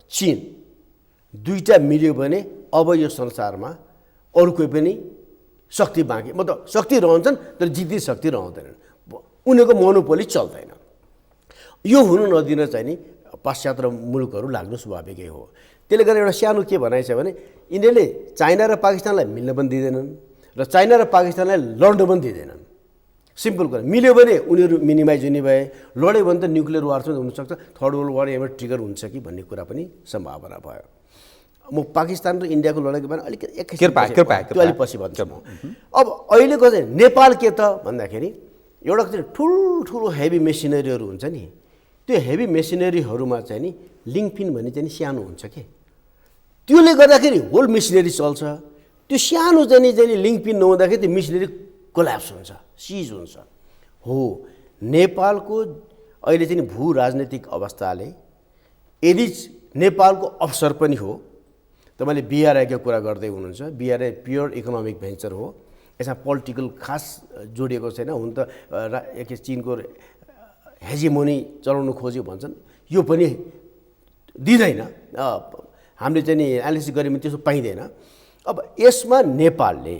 चीन दुईटा मिल्यो भने अब यो संसारमा अरू कोही पनि शक्ति बाँकी, मतलब शक्ति रहन्छन् तर जित्ने शक्ति रहँदैनन्, उनीहरूको मोनोपोली चल्दैन। यो हुनु नदिन चाहिँ नि पाश्चात्य मुलुकहरू लाग्नु स्वाभाविकै हो। त्यसले गर्दा एउटा सानो के भनाइ छ भने यिनीहरूले चाइना र पाकिस्तानलाई मिल्न पनि दिँदैनन् र चाइना र पाकिस्तानलाई लड्न पनि दिँदैनन्। सिम्पल कुरा, मिल्यो भने उनीहरू मिनिमाइज हुने भए, लड्यो भने त न्युक्लियर वार पनि हुनसक्छ, थर्ड वर्ल्ड वार एमा ट्रिगर हुन्छ कि भन्ने कुरा पनि सम्भावना भयो। म पाकिस्तान र इन्डियाको लडाइँको बारेमा अलिक त्यो अलिक पछि भन्छु म। अब अहिलेको चाहिँ नेपाल के त भन्दाखेरि एउटा चाहिँ ठुल्ठुलो हेभी मेसिनरीहरू हुन्छ नि, त्यो हेभी मेसिनरीहरूमा चाहिँ नि लिङ्कपिन भन्ने चाहिँ नि सानो हुन्छ के, त्यसले गर्दाखेरि होल मेसिनरी चल्छ। त्यो सानो चाहिँ नि लिङ्कपिन नहुँदाखेरि त्यो मेसिनरी कोल्याप्स हुन्छ, सिज हुन्छ। हो, नेपालको अहिले चाहिँ भू राजनैतिक अवस्थाले यदि नेपालको अवसर पनि हो, तपाईँले बिआरआईको कुरा गर्दै हुनुहुन्छ, बिआरआई प्योर इकोनोमिक भेन्चर हो, यसमा पोलिटिकल खास जोडिएको छैन। हुन त चीनको हेजिमोनी चलाउनु खोज्यो भन्छन्, यो पनि दिँदैन, हामीले चाहिँ नि एनालिसिस गऱ्यो भने त्यसो पाइँदैन। अब यसमा नेपालले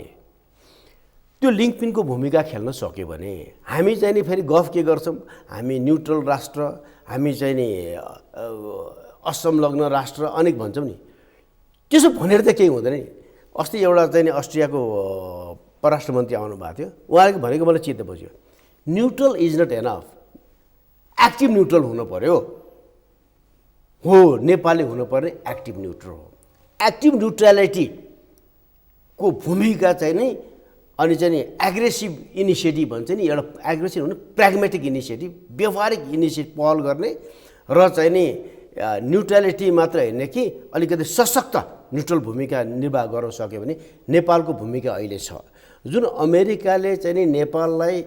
त्यो लिङ्कपिनको भूमिका खेल्न सक्यो भने हामी चाहिँ नि फेरि गफ के गर्छौँ, हामी न्युट्रल राष्ट्र, हामी चाहिँ नि असंलग्न राष्ट्र अनेक भन्छौँ नि, त्यसो भनेर त केही हुँदैन नि। अस्ति एउटा चाहिँ नि अस्ट्रियाको परराष्ट्र मन्त्री आउनु भएको थियो, उहाँले भनेको मलाई चित्त बुझ्यो, neutral is not enough, active neutral हुनु पर्यो हो नेपालले हुनुपर्ने एक्टिभ न्युट्रल हो एक्टिभ न्युट्रालिटीको भूमिका चाहिँ नि अनि चाहिँ नि एग्रेसिभ इनिसिएटिभ भन्छ नि एउटा एग्रेसिभ हुनु प्र्याग्मेटिक इनिसिएटिभ व्यवहारिक इनिसिएटिभ पहल गर्ने र चाहिँ नि न्युट्रालिटी मात्र होइन कि अलिकति सशक्त न्युट्रल भूमिका निर्वाह गर्न सक्यो भने नेपालको भूमिका अहिले छ जुन अमेरिकाले चाहिँ नि नेपाललाई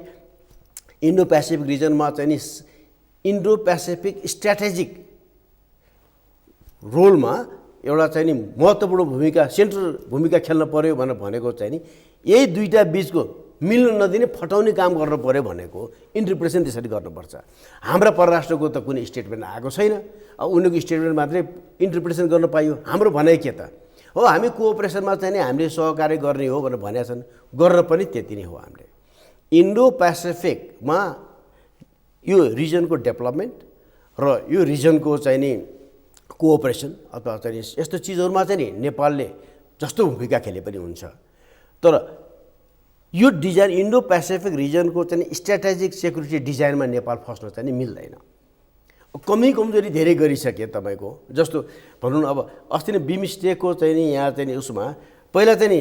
इन्डो पेसिफिक रिजनमा चाहिँ नि इन्डो पेसिफिक स्ट्र्याटेजिक रोलमा एउटा चाहिँ नि महत्त्वपूर्ण भूमिका सेन्ट्रल भूमिका खेल्न पर्यो भनेर भनेको चाहिँ नि यही दुईटा बिचको मिल्न नदिने फटाउने काम गर्न पर्यो भनेको इन्टरप्रिटेसन त्यसरी गर्नुपर्छ हाम्रा परराष्ट्रको त कुनै स्टेटमेन्ट आएको छैन अब उनीहरूको स्टेटमेन्ट मात्रै इन्टरप्रिटेसन गर्न पाइयो हाम्रो भनाइ के त हो हामी कोअपरेसनमा चाहिँ नि हामीले सहकार्य गर्ने हो भनेर भनेका छन् गर्न पनि त्यति नै हो हामीले इन्डो पेसिफिकमा यो रिजनको डेभलपमेन्ट र यो रिजनको चाहिँ नि कोअपरेसन अथवा चाहिँ यस्तो चिजहरूमा चाहिँ नि नेपालले जस्तो भूमिका खेले पनि हुन्छ तर यो डिजाइन इन्डो पेसिफिक रिजनको चाहिँ स्ट्र्याटेजिक सेक्युरिटी डिजाइनमा नेपाल फस्न चाहिँ नि मिल्दैन कमी कमजोरी धेरै गरिसके तपाईँको जस्तो भनौँ न अब अस्ति नै बिमस्टेकको चाहिँ नि यहाँ चाहिँ नि उसमा पहिला चाहिँ नि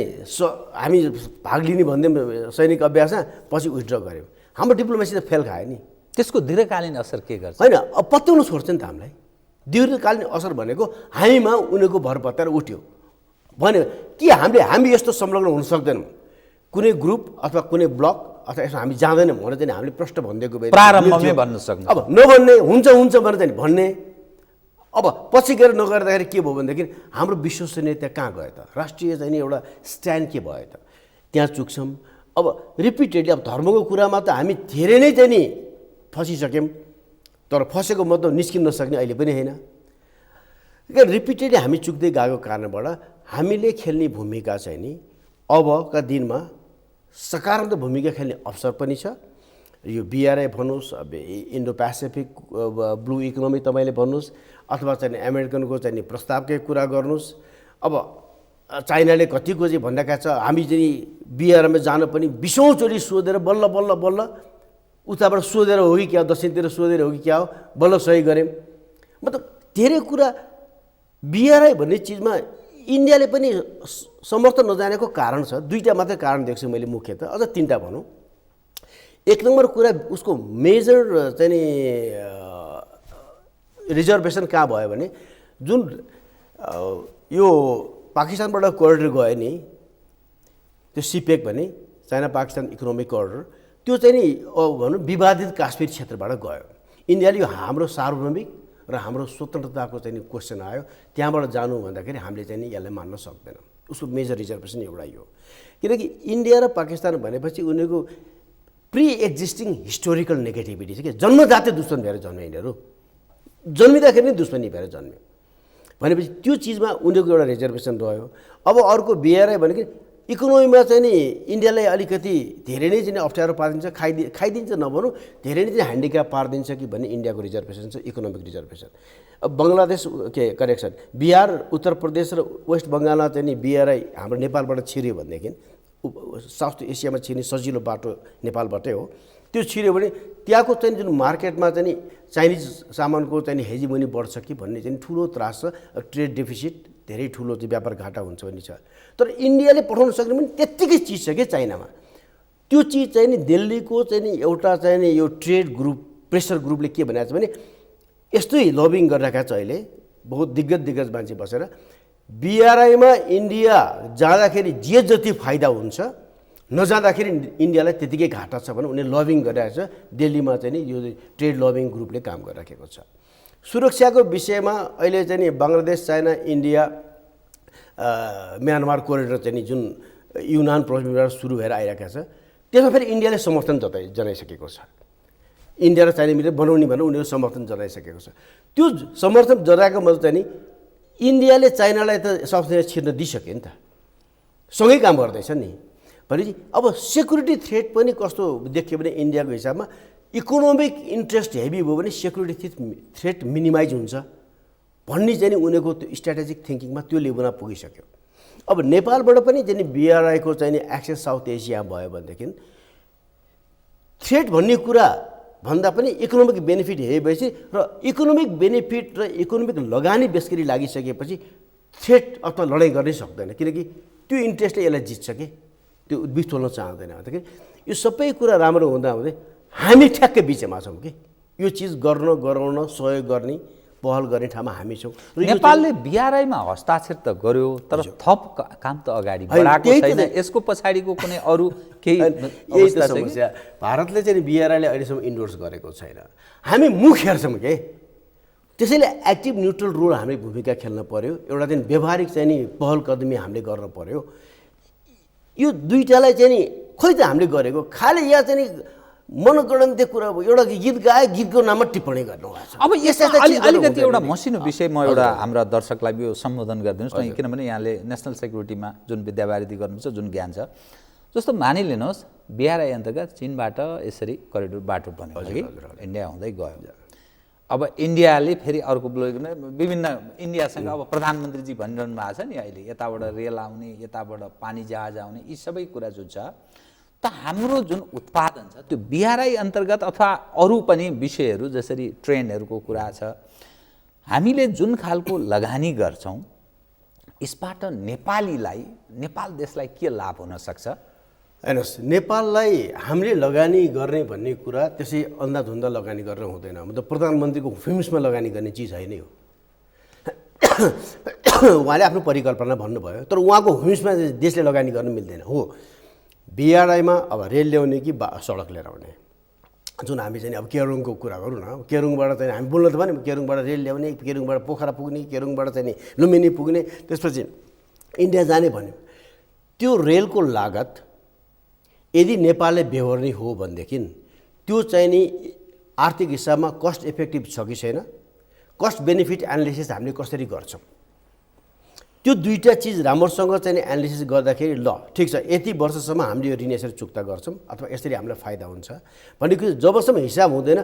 हामी भाग लिने भन्दै सैनिक अभ्यासमा पछि विथड्र गऱ्यौँ हाम्रो डिप्लोमेसी त फेल खायो नि त्यसको दीर्घकालीन असर के गर्छ होइन अब पत्याउनु छोड्छ नि त हामीलाई दीर्घकालीन असर भनेको हामीमा उनीहरूको भर पत्याएर उठ्यो भन्यो कि हामी यस्तो संलग्न हुन सक्दैनौँ कुनै ग्रुप अथवा कुनै ब्लक अथवा यसो हामी जाँदैनौँ भनेर चाहिँ हामीले प्रश्न भनिदिएको भए प्रारम्भमै भन्न सक्नु अब नभन्ने हुन्छ भनेर चाहिँ भन्ने अब पछि गएर नगर्दाखेरि के भयो भनेदेखि हाम्रो विश्वसनीयता कहाँ गयो त राष्ट्रिय चाहिँ नि एउटा स्ट्यान्ड के भयो त त्यहाँ चुक्छौँ अब रिपिटेडली अब धर्मको कुरामा त हामी धेरै नै चाहिँ नि फसिसक्यौँ तर फसेको मतलब निस्किन नसक्ने अहिले पनि होइन रिपिटेडली हामी चुक्दै गएको कारणबाट हामीले खेल्ने भूमिका चाहिँ नि अबका दिनमा सकारात्मक भूमिका खेल्ने अवसर पनि छ यो बिआरआई भन्नुहोस् इन्डो पेसिफिक ब्लू इकोनोमी तपाईँले भन्नुहोस् अथवा चाहिँ अमेरिकनको चाहिँ नि प्रस्तावकै कुरा गर्नुहोस् अब चाइनाले कतिको चाहिँ भनिरहेका छ हामी चाहिँ बिआरआईमा जान पनि 20औं चोटि सोधेर बल्ल बल्ल बल्ल उताबाट सोधेर हो कि क्या दक्षिणतिर सोधेर हो कि क्या हो बल्ल सही गऱ्यौँ मतलब धेरै कुरा बिआरआई भन्ने चिजमा इन्डियाले पनि समर्थन नजानेको कारण छ दुईटा मात्रै कारण देख्छु मैले मुख्यतः अझ तीनटा भनौँ एक नम्बर कुरा उसको मेजर चाहिँ नि रिजर्भेसन कहाँ भयो भने जुन यो पाकिस्तानबाट कोरिडोर गयो नि त्यो सिपेक भने चाइना पाकिस्तान इकोनोमिक कोरिडोर त्यो चाहिँ नि भनौँ विवादित काश्मीर क्षेत्रबाट गयो इन्डियाले यो हाम्रो सार्वभौमिक र हाम्रो स्वतन्त्रताको चाहिँ नि क्वेसन आयो त्यहाँबाट जानु भन्दाखेरि हामीले चाहिँ नि यसलाई मान्न सक्दैनौँ उसको मेजर रिजर्भेसन एउटा यो किनकि इन्डिया र पाकिस्तान भनेपछि उनीहरूको प्रि एक्जिस्टिङ हिस्टोरिकल नेगेटिभिटी छ कि जन्मजातै दुश्मन भएर जन्मे यिनीहरू जन्मिँदाखेरि नै दुश्मनी भएर जन्म्यो भनेपछि त्यो चिजमा उनीहरूको एउटा रिजर्भेसन रह्यो अब अर्को बिआरआई भनेको इकोनोमीमा चाहिँ नि इन्डियालाई अलिकति धेरै नै चाहिँ अप्ठ्यारो पारिदिन्छ खाइदिन्छ नभनौँ धेरै नै चाहिँ ह्यान्डिक्याप पारिदिन्छ कि भन्ने इन्डियाको रिजर्भेसन छ इकोनोमिक रिजर्भेसन अब बङ्गलादेश करेक्सन बिहार उत्तर प्रदेश र वेस्ट बङ्गालमा चाहिँ नि बिआरआई हाम्रो नेपालबाट छिर्यो भनेदेखि साउथ एसियामा छिर्ने सजिलो बाटो नेपालबाटै हो त्यो छिर्यो भने त्यहाँको चाहिँ जुन मार्केटमा चाहिँ नि चाइनिज सामानको चाहिँ नि हेजिमोनी बढ्छ कि भन्ने चाहिँ ठुलो त्रास छ ट्रेड डेफिसिट धेरै ठुलो चाहिँ व्यापार घाटा हुन्छ भन्ने छ तर इन्डियाले पठाउन सक्ने पनि त्यत्तिकै चिज छ कि चाइनामा त्यो चिज चाहिँ नि दिल्लीको चाहिँ नि एउटा चाहिँ नि यो ट्रेड ग्रुप प्रेसर ग्रुपले के भनेको छ भने यस्तै लबिङ गरिरहेको छ अहिले बहुत दिग्गज मान्छे बसेर बिआरआईमा इन्डिया जाँदाखेरि जे जति फाइदा हुन्छ नजाँदाखेरि इन्डियालाई त्यतिकै घाटा छ भने उनीहरूले लबिङ गरिरहेको छ दिल्लीमा चाहिँ नि यो ट्रेड लबिङ ग्रुपले काम गरिराखेको छ सुरक्षाको विषयमा अहिले चाहिँ नि Bangladesh China India Myanmar corridor चाहिँ नि जुन युनान प्रोभिन्सबाट सुरु भएर आइरहेको छ त्यसमा फेरि इन्डियाले समर्थन जनाइसकेको छ इन्डिया र चाइना मिलेर बनाउने भनेर उनीहरू समर्थन जनाइसकेको छ त्यो समर्थन जनाएको मतलब चाहिँ नि इन्डियाले चाइनालाई त सबैले छिर्न दिइसक्यो नि त सँगै काम गर्दैछ नि भनेपछि अब सेक्युरिटी थ्रेट पनि कस्तो देखियो भने इन्डियाको हिसाबमा इकोनोमिक इन्ट्रेस्ट हेभी भयो भने सेक्युरिटी थ्रेट मिनिमाइज हुन्छ भन्ने चाहिँ नि उनीहरूको त्यो स्ट्र्याटेजिक थिङ्किङमा त्यो लेभलमा पुगिसक्यो अब नेपालबाट पनि चाहिँ बिआरआईको चाहिँ नि एक्सेस साउथ एसिया भयो भनेदेखि थ्रेट भन्ने कुरा भन्दा पनि इकोनोमिक बेनिफिट हेरेपछि र इकोनोमिक बेनिफिट र इकोनोमिक लगानी बेसरी लागिसकेपछि थ्रेट अथवा लडाइँ गर्नै सक्दैन, किनकि त्यो इन्ट्रेस्टले यसलाई जित्छ कि त्यो बिच छोड्न चाहँदैन। भन्दाखेरि यो सबै कुरा राम्रो हुँदाहुँदै हामी ठ्याक्कै बिचमा छौँ कि यो चिज गराउन सहयोग गर्ने पहल गर्ने ठाउँमा हामी छौँ। नेपालले बिआरआईमा हस्ताक्षर त गर्यो, तर थप काम त अगाडि बढाएको छैन। यसको पछाडिको कुनै अरू केही अवस्था छ? समस्या भारतले चाहिँ बिआरआईले अहिलेसम्म इन्डोर्स गरेको छैन। हामी मुख हेर्छौँ के, त्यसैले एक्टिभ न्युट्रल रोल हामीले भूमिका खेल्न पर्यो। एउटा चाहिँ व्यवहारिक चाहिँ नि पहल कदमी हामीले गर्न पर्यो। यो दुईटालाई चाहिँ नि खोइ त हामीले गरेको खालि यहाँ चाहिँ नि मनगणन्य कुरा हो। एउटा गीत गाए, गीतको नाममा टिप्पणी गर्नुभएको छ। अब यसमा अलिकति एउटा मसिनो विषय म एउटा हाम्रा दर्शकलाई यो सम्बोधन गरिदिनुहोस् न, किनभने यहाँले नेसनल सेक्युरिटीमा जुन विद्यावारिधि गर्नुहुन्छ, जुन ज्ञान छ, जस्तो मानिलिनुहोस् बिआरआई अन्तर्गत चीनबाट यसरी करिडोर बाटो बन्यो कि इन्डिया हुँदै गयो। अब इन्डियाले फेरि अर्को विभिन्न इन्डियासँग अब प्रधानमन्त्रीजी भनिरहनु भएको छ नि अहिले, यताबाट रेल आउने, यताबाट पानी जहाज आउने, यी सबै कुरा जुन छ, त हाम्रो जुन उत्पादन छ त्यो बिआरआई अन्तर्गत अथवा अरू पनि विषयहरू जसरी ट्रेनहरूको कुरा छ, हामीले जुन खालको लगानी गर्छौँ यसबाट नेपाल देशलाई के लाभ हुन सक्छ? हेर्नुहोस्, नेपाललाई हामीले लगानी गर्ने भन्ने कुरा त्यसै अन्धाधुन्दा लगानी गरेर हुँदैन। मतलब प्रधानमन्त्रीको फिल्म्समा लगानी गर्ने चिज होइन यो। उहाँले आफ्नो परिकल्पना भन्नुभयो, तर उहाँको फिल्म्समा देशले लगानी गर्न मिल्दैन। हो, बिआरआईमा अब रेल ल्याउने कि सडक लिएर आउने, जुन हामी चाहिँ अब केरुङको कुरा गरौँ न, केरुङबाट चाहिँ हामी बोल्नु त भने केरुङबाट रेल ल्याउने, केरुङबाट पोखरा पुग्ने, केरुङबाट चाहिँ लुम्बिनी पुग्ने, त्यसपछि इन्डिया जाने भन्यो। त्यो रेलको लागत यदि नेपालले बेहोर्ने हो भनेदेखि त्यो चाहिँ नि आर्थिक हिसाबमा कस्ट इफेक्टिभ छ कि छैन, कस्ट बेनिफिट एनालिसिस हामीले कसरी गर्छौँ, त्यो दुईटा चिज राम्रोसँग चाहिँ एनालिसिस गर्दाखेरि ल ठिक छ, यति वर्षसम्म हामीले यो ऋण यसरी चुक्ता गर्छौँ अथवा यसरी हामीलाई फाइदा हुन्छ भन्ने कुरा जबसम्म हिसाब हुँदैन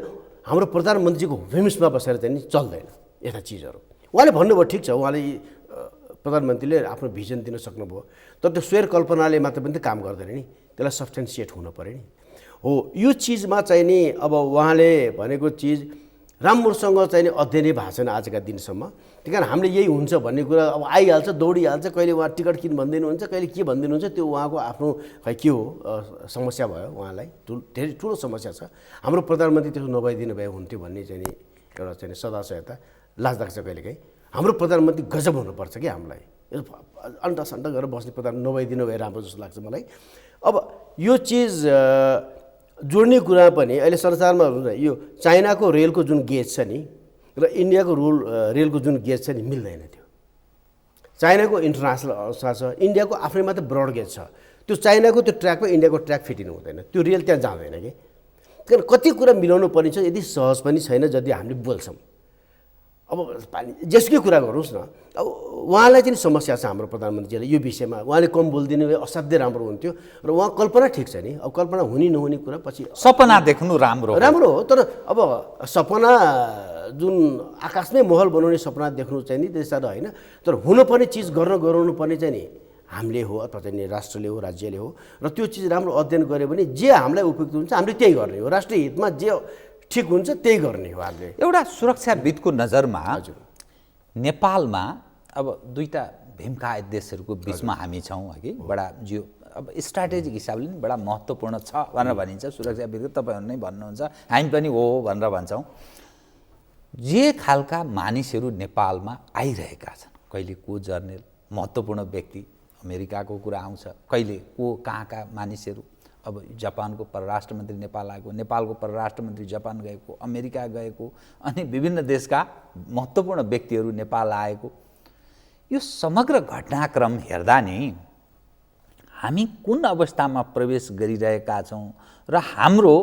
हाम्रो प्रधानमन्त्रीको फिल्म्समा बसेर चाहिँ नि चल्दैन यस्ता चिजहरू। उहाँले भन्नुभयो ठिक छ, उहाँले प्रधानमन्त्रीले आफ्नो भिजन दिन सक्नुभयो, तर त्यो स्वेर कल्पनाले मात्र पनि त काम गर्दैन नि, त्यसलाई सब्सटेन्सिएट हुनु पऱ्यो नि। हो, यो चिजमा चाहिँ नि अब उहाँले भनेको चिज राम्रोसँग चाहिँ नि अध्ययनै भएको छैन आजका दिनसम्म। त्यही कारण हामीले यही हुन्छ भन्ने कुरा अब आइहाल्छ, दौडिहाल्छ, कहिले उहाँ टिकट किन भनिदिनुहुन्छ, कहिले के भनिदिनुहुन्छ, त्यो उहाँको आफ्नो खै के हो समस्या भयो, उहाँलाई धेरै ठुलो समस्या छ। हाम्रो प्रधानमन्त्री त्यसो नभइदिनु भए हुन्थ्यो भन्ने चाहिँ नि एउटा चाहिँ सदा छ, यता लाज लाग्छ कहिलेकाहीँ। हाम्रो प्रधानमन्त्री गजब हुनुपर्छ कि हामीलाई, अन्टा सन्टा गरेर बस्ने प्रधान नभइदिनु भए राम्रो जस्तो लाग्छ मलाई। अब यो चिज जोड्ने कुरा पनि अहिले संसारमा यो चाइनाको रेलको जुन गेज छ नि र इन्डियाको रेलको जुन गेज छ नि मिल्दैन। त्यो चाइनाको इन्टरनेसनल अवस्था छ, इन्डियाको आफ्नै मात्र ब्रड गेज छ, त्यो चाइनाको त्यो ट्र्याकमा इन्डियाको ट्र्याक फिटिनु हुँदैन, त्यो रेल त्यहाँ जाँदैन कि। किन कति कुरा मिलाउनु पर्ने छ, यदि सहज पनि छैन जति हामीले बोल्छौँ। अब पानी जसकै कुरा गरोस् न, अब उहाँलाई चाहिँ समस्या छ हाम्रो प्रधानमन्त्रीले यो विषयमा, उहाँले कम बोलिदिनु भए असाध्यै राम्रो हुन्थ्यो र उहाँ कल्पना ठिक छ नि, अब कल्पना हुने नहुने कुरा पछि सपना देख्नु राम्रो हो, तर अब सपना जुन आकाशमै महल बनाउने सपना देख्नु चाहिँ नि त्यस्ता त होइन, तर हुनुपर्ने चिज गराउनु पर्ने चाहिँ नि हामीले हो अथवा चाहिँ नि राष्ट्रले हो, राज्यले हो, र त्यो चिज राम्रो अध्ययन गऱ्यो भने जे हामीलाई उपयुक्त हुन्छ हामीले त्यही गर्ने हो, राष्ट्रिय हितमा जे ठिक हुन्छ त्यही गर्ने हो हामीले। एउटा सुरक्षाविदको नजरमा नेपालमा अब दुईटा भीमकाय देशहरूको बिचमा हामी छौँ कि बडा जियो अब स्ट्राटेजिक हिसाबले नि बडा महत्त्वपूर्ण छ भनेर भनिन्छ, सुरक्षाविदको तपाईँहरू नै भन्नुहुन्छ, हामी पनि हो भनेर भन्छौँ। जे खालका मानिसहरू नेपालमा आइरहेका छन्, कहिले को जर्नल महत्त्वपूर्ण व्यक्ति अमेरिकाको कुरा आउँछ, कहिले को कहाँका मानिसहरू, अब जापानको परराष्ट्र मन्त्री नेपाल आएको, नेपालको परराष्ट्र मन्त्री जापान गएको, अमेरिका गएको, अनि विभिन्न देशका महत्त्वपूर्ण व्यक्तिहरू नेपाल आएको, यो समग्र घटनाक्रम हेर्दा नि हामी कुन अवस्थामा प्रवेश गरिरहेका छौँ र हाम्रो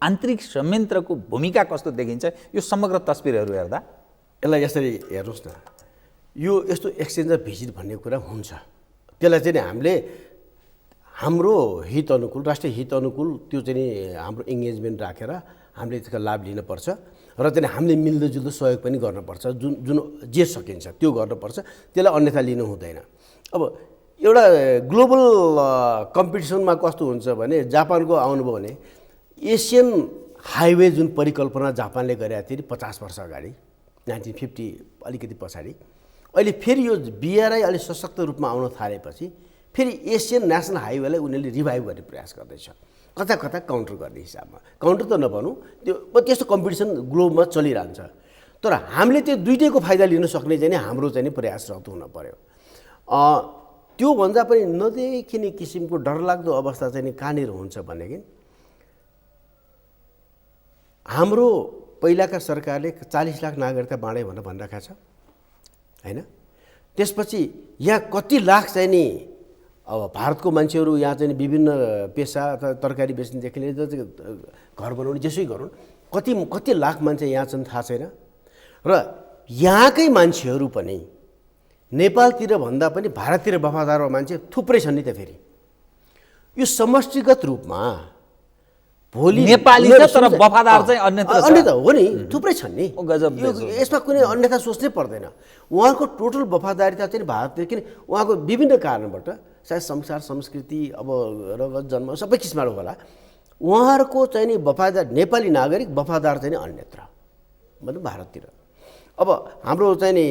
आन्तरिक संयन्त्रको भूमिका कस्तो देखिन्छ यो समग्र तस्बिरहरू हेर्दा? यसलाई यसरी हेर्नुहोस् न, यो यस्तो एक्सचेन्ज अफ भिजिट भन्ने कुरा हुन्छ, त्यसलाई चाहिँ हामीले हाम्रो हित अनुकूल, राष्ट्रिय हित अनुकूल त्यो चाहिँ हाम्रो इङ्गेजमेन्ट राखेर हामीले त्यसको लाभ लिनुपर्छ र चाहिँ हामीले मिल्दोजुल्दो सहयोग पनि गर्नुपर्छ, जुन जे सकिन्छ त्यो गर्नुपर्छ, त्यसलाई अन्यथा लिनु हुँदैन। अब एउटा ग्लोबल कम्पिटिसनमा कस्तो हुन्छ भने जापानको आउनुभयो भने एसियन हाइवे जुन परिकल्पना जापानले गरेका थियो नि 50 वर्ष अगाडि 1950 अलिकति पछाडि, अहिले फेरि यो बिआरआई अलि सशक्त रूपमा आउन थालेपछि फेरि एसियन नेसनल हाइवेलाई उनीहरूले रिभाइभ गर्ने प्रयास गर्दैछ, कता कता काउन्टर गर्ने हिसाबमा। काउन्टर त नभनौँ, त्यो त्यस्तो कम्पिटिसन ग्लोबमा चलिरहन्छ। तर हामीले त्यो दुइटैको फाइदा लिन सक्ने चाहिँ नि हाम्रो चाहिँ नि प्रयासरत हुन पर्यो। त्यो भन्दा पनि नदेखिने किसिमको डरलाग्दो अवस्था चाहिँ नि कहाँनिर हुन्छ भनेदेखि हाम्रो पहिलाका सरकारले 40 लाख नागरिकता बाँडे भनेर भनिरहेको छ हैन। त्यसपछि यहाँ कति लाख चाहिँ नि अब भारतको मान्छेहरू यहाँ चाहिँ विभिन्न पेसा अथवा तरकारी बेच्नेदेखि लिएर घर बनाउने जेसै गरौँ कति लाख मान्छे यहाँ छन् थाहा छैन। र यहाँकै मान्छेहरू पनि नेपालतिर भन्दा पनि भारततिर वफादार मान्छे थुप्रै छन् नि त। फेरि यो समष्टिगत रूपमा भोलि नेपाली छ तर वफादार चाहिँ अन्यथा हो नि, थुप्रै छन् नि। गजब, यसमा कुनै अन्यथा सोच्नै पर्दैन। उहाँको टोटल वफादारिता चाहिँ भारततिर, किन उहाँको विभिन्न कारणबाट, सायद संसार संस्कृति अब रगत जन्म सबै किसिमबाट होला, उहाँहरूको चाहिँ नि वफादार नेपाली नागरिक वफादार चाहिँ नि अन्यत्र मतलब भारततिर। अब हाम्रो चाहिँ नि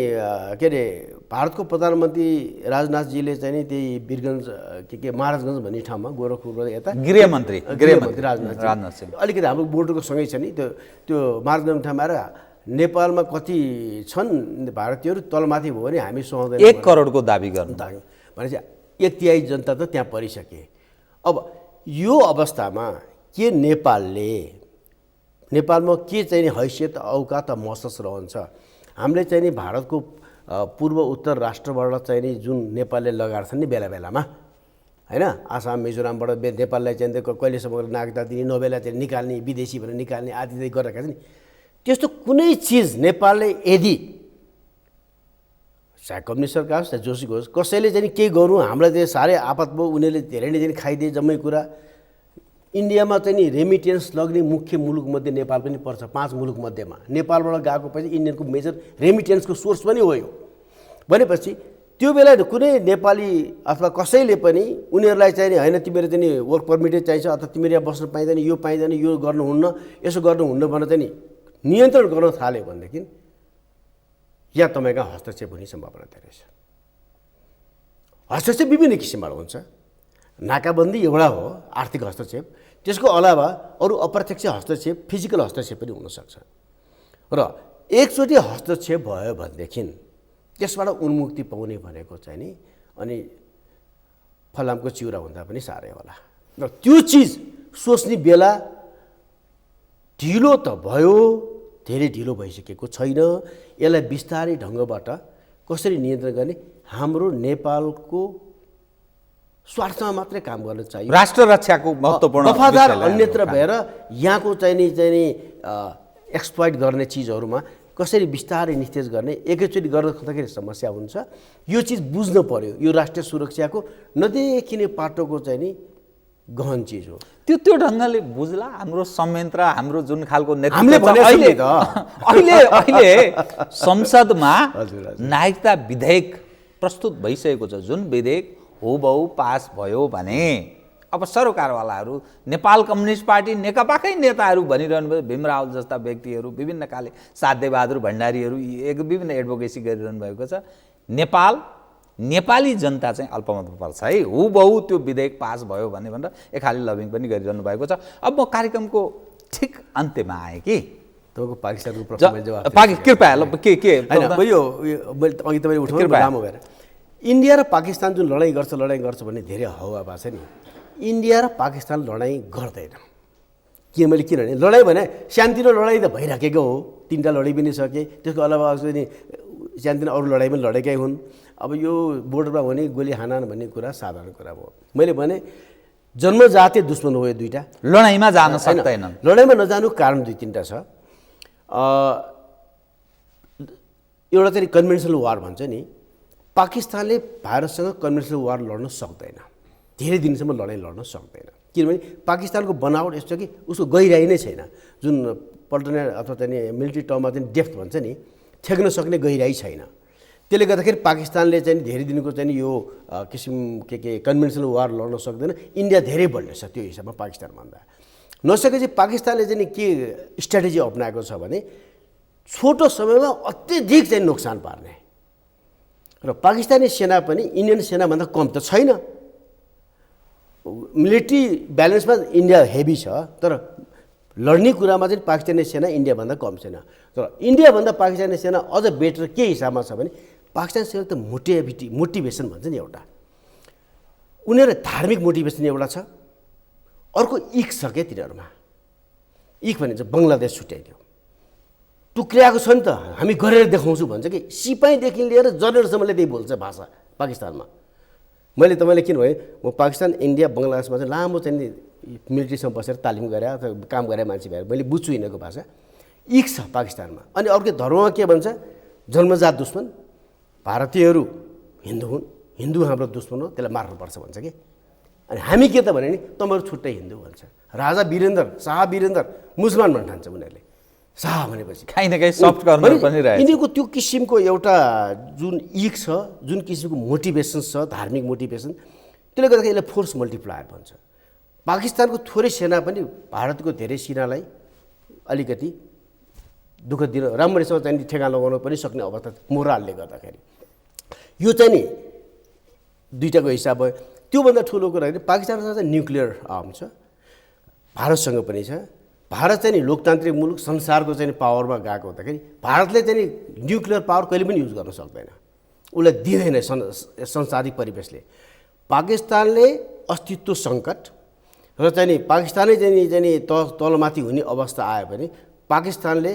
के अरे भारतको प्रधानमन्त्री राजनाथजीले चाहिँ नि त्यही वीरगञ्ज के महाराजगञ्ज भन्ने ठाउँमा गोरखपुर यता गृहमन्त्री राजनाथ सिंह अलिकति हाम्रो बोर्डरको सँगै छ नि, त्यो महाराजगञ्ज ठाउँमा आएर नेपालमा कति छन् भारतीयहरू तलमाथि भयो भने हामी सुहाउँदैन 1 करोडको दाबी गर्नु भनेपछि 1/3 जनता त त्यहाँ परिसके। अब यो अवस्थामा के नेपालमा के चाहिँ नि हैसियत औकात महसुस रहन्छ? हामीले चाहिँ नि भारतको पूर्व उत्तर राष्ट्रबाट चाहिँ नि जुन नेपालले लगाएछन् नि बेला बेलामा हैन, आसाम मिजोरामबाट नेपाललाई चाहिँ कहिलेसम्म नागरिकता दिने, नभएलाई चाहिँ निकाल्ने, विदेशी भनेर निकाल्ने आदि गरेका छन् नि। त्यस्तो कुनै चिज नेपालले यदि चाहे कम्युनिस्ट सरकार होस् चाहे जोसुकै होस् कसैले चाहिँ केही गर्नु हामीलाई चाहिँ साह्रै आपत भयो, उनीहरूले धेरै नै चाहिँ खाइदिए जम्मै कुरा। इन्डियामा चाहिँ नि रेमिटेन्स लग्ने मुख्य मुलुकमध्ये नेपाल पनि पर्छ। 5 मुलुकमध्येमा नेपालबाट गएको पैसा इन्डियनको मेजर रेमिटेन्सको सोर्स पनि हो यो। भनेपछि त्यो बेला कुनै नेपाली अथवा कसैले पनि उनीहरूलाई चाहिँ नि हैन तिमीहरू चाहिँ नि वर्क पर्मिटै चाहिन्छ अथवा तिमीहरू यहाँ बस्न पाइँदैन, यो पाइँदैन, यो गर्नुहुन्न, यसो गर्नुहुन्न भनेर चाहिँ नि नियन्त्रण गर्न थाल्यो भनेदेखि यहाँ तपाईँको हस्तक्षेप हुने सम्भावना धेरै छ। हस्तक्षेप विभिन्न किसिमबाट हुन्छ। नाकाबन्दी एउटा हो आर्थिक हस्तक्षेप, त्यसको अलावा अरू अप्रत्यक्ष हस्तक्षेप, फिजिकल हस्तक्षेप पनि हुनसक्छ। र एकचोटि हस्तक्षेप भयो भनेदेखि त्यसबाट उन्मुक्ति पाउने भनेको चाहिँ नि अनि फलामको चिउरा हुँदा पनि साह्रै होला। र त्यो चिज सोच्ने बेला ढिलो त भयो, धेरै ढिलो भइसकेको छैन। यसलाई बिस्तारै ढङ्गबाट कसरी नियन्त्रण गर्ने? हाम्रो नेपालको स्वार्थमा मात्रै काम गर्न चाहियो। राष्ट्र रक्षाको महत्त्वपूर्ण वफादार अन्यत्र भएर यहाँको चाहिँ नि एक्सप्लोइट गर्ने चिजहरूमा कसरी बिस्तारै निस्तेज गर्ने, एकैचोटि गर्दाखेरि समस्या हुन्छ। यो चिज बुझ्नु पर्यो। यो राष्ट्रिय सुरक्षाको नदेखिने पाटोको चाहिँ नि गहन चिज हो। त्यो ढङ्गले बुझ्ला हाम्रो संयन्त्र, हाम्रो जुन खालको नेतृत्व अहिले संसदमा नागरिकता विधेयक प्रस्तुत भइसकेको छ। जुन विधेयक हुबहु पास भयो भने अब सरकारवालाहरू नेपाल कम्युनिस्ट पार्टी नेकपाकै नेताहरू भनिरहनु भयो, भीम रावल जस्ता व्यक्तिहरू, विभिन्न काले साध्यबहादुर भण्डारीहरू विभिन्न एडभोकेसी गरिरहनु भएको छ। नेपाली जनता चाहिँ अल्पमतमा पर्छ है, हुबहु त्यो विधेयक पास भयो भनेर एक खाली लबिङ पनि गरिरहनु भएको छ। अब म कार्यक्रमको ठिक अन्त्यमा आएँ कि तपाईँको पाकिस्तानको प्रश्नमा जवाफ कृपया के यो मैले अघि तपाईँले उठाउनु लामो भएर इन्डिया र पाकिस्तान जुन लडाइँ गर्छ भन्ने धेरै हवा भएको छ नि। इन्डिया र पाकिस्तान लडाइँ गर्दैन। किनभने लडाइँ भने सानोतिनो लडाइँ त भइराखेको हो, 3टा लडाइँ पनि सके, त्यसको अलावा चाहिँ सानोतिनो अरू लडाइँ पनि लडेकै हुन्। अब यो बोर्डरमा भने गोली हानान भन्ने कुरा साधारण कुरा हो। मैले भने जन्मजातीय दुश्मन हो यो दुईटा, लडाइँमा जान सक्दैनन्। लडाइँमा नजानु कारण 2-3टा छ। एउटा चाहिँ कन्भेन्सनल वार भन्छ नि, पाकिस्तानले भारतसँग कन्भेन्सनल वार लड्न सक्दैन, धेरै दिनसम्म लडाइँ लड्न सक्दैन। किनभने पाकिस्तानको बनावट यस्तो कि उसको गहिराई नै छैन। जुन पल्टन अथवा चाहिँ मिलिट्री टर्ममा चाहिँ डेप्थ भन्छ नि, ठेक्न सक्ने गहिराई छैन। त्यसले गर्दाखेरि पाकिस्तानले चाहिँ धेरै दिनको चाहिँ यो किसिम के कन्भेन्सनल वार लड्न सक्दैन। इन्डिया धेरै बढ्ने छ त्यो हिसाबमा पाकिस्तानभन्दा। नसकेपछि पाकिस्तानले चाहिँ के स्ट्राटेजी अप्नाएको छ भने छोटो समयमा अत्यधिक चाहिँ नोक्सान पार्ने र पाकिस्तानी सेना पनि इन्डियन सेनाभन्दा कम त छैन। मिलिट्री ब्यालेन्समा इन्डिया हेभी छ, तर लड्ने कुरामा चाहिँ पाकिस्तानी सेना इन्डियाभन्दा कम छैन। तर इन्डियाभन्दा पाकिस्तानी सेना अझ बेटर के हिसाबमा छ भने पाकिस्तानी सेना त मोटिभेसन भन्छ नि एउटा, उनीहरू धार्मिक मोटिभेसन एउटा छ, अर्को इक छ क्या तिनीहरूमा। इक भनिन्छ बङ्गलादेश छुट्याइदियो, टुक्र्याएको छ नि त, हामी गरेर देखाउँछु भन्छ कि। सिपाहीदेखि लिएर जनरलसम्मले त्यही बोल्छ भाषा पाकिस्तानमा। मैले तपाईँलाई किन भने म पाकिस्तान, इन्डिया, बङ्गलादेशमा चाहिँ लामो चाहिँ मिलिट्रीसँग बसेर तालिम गरे अथवा काम गरे मान्छे भएर मैले बुझ्छु यिनीहरूको भाषा। इक छ पाकिस्तानमा। अनि अर्को धर्ममा के भन्छ, जन्मजात दुश्मन, भारतीयहरू हिन्दू हुन्, हिन्दू हाम्रो दुश्मन हो, त्यसलाई मार्नुपर्छ भन्छ कि। अनि हामी के त भने नि तपाईँहरू छुट्टै हिन्दू भन्छ। राजा वीरेन्द्र, शाह वीरेन्द्र मुसलमान भन्न ठान्छ उनीहरूले। शाह भनेपछि काहीँ न काहीँ सफ्ट कर्नर पनि रहेछ। यिनीहरूको त्यो किसिमको एउटा जुन इक छ, जुन किसिमको मोटिभेसन छ, धार्मिक मोटिभेसन, त्यसले गर्दाखेरि यसलाई फोर्स मल्टिप्लायर भन्छ। पाकिस्तानको थोरै सेना पनि भारतको धेरै सेनालाई अलिकति दुःख दिन राम्रैसँग चाहिँ ठेगान लगाउन पनि सक्ने अवस्था मोरालले गर्दाखेरि। यो चाहिँ नि दुईटाको हिसाब भयो। त्योभन्दा ठुलो कुरा होइन, पाकिस्तानसँग चाहिँ न्युक्लियर आर्म छ, भारतसँग पनि छ। भारत चाहिँ नि लोकतान्त्रिक मुलुक, संसारको चाहिँ पावरमा गएको हुँदाखेरि भारतले चाहिँ नि न्युक्लियर पावर कहिले पनि युज गर्न सक्दैन, उसलाई दिँदैन संसारिक परिवेशले। पाकिस्तानले अस्तित्व सङ्कट र चाहिँ नि पाकिस्तानै चाहिँ नि तलमाथि हुने अवस्था आयो भने पाकिस्तानले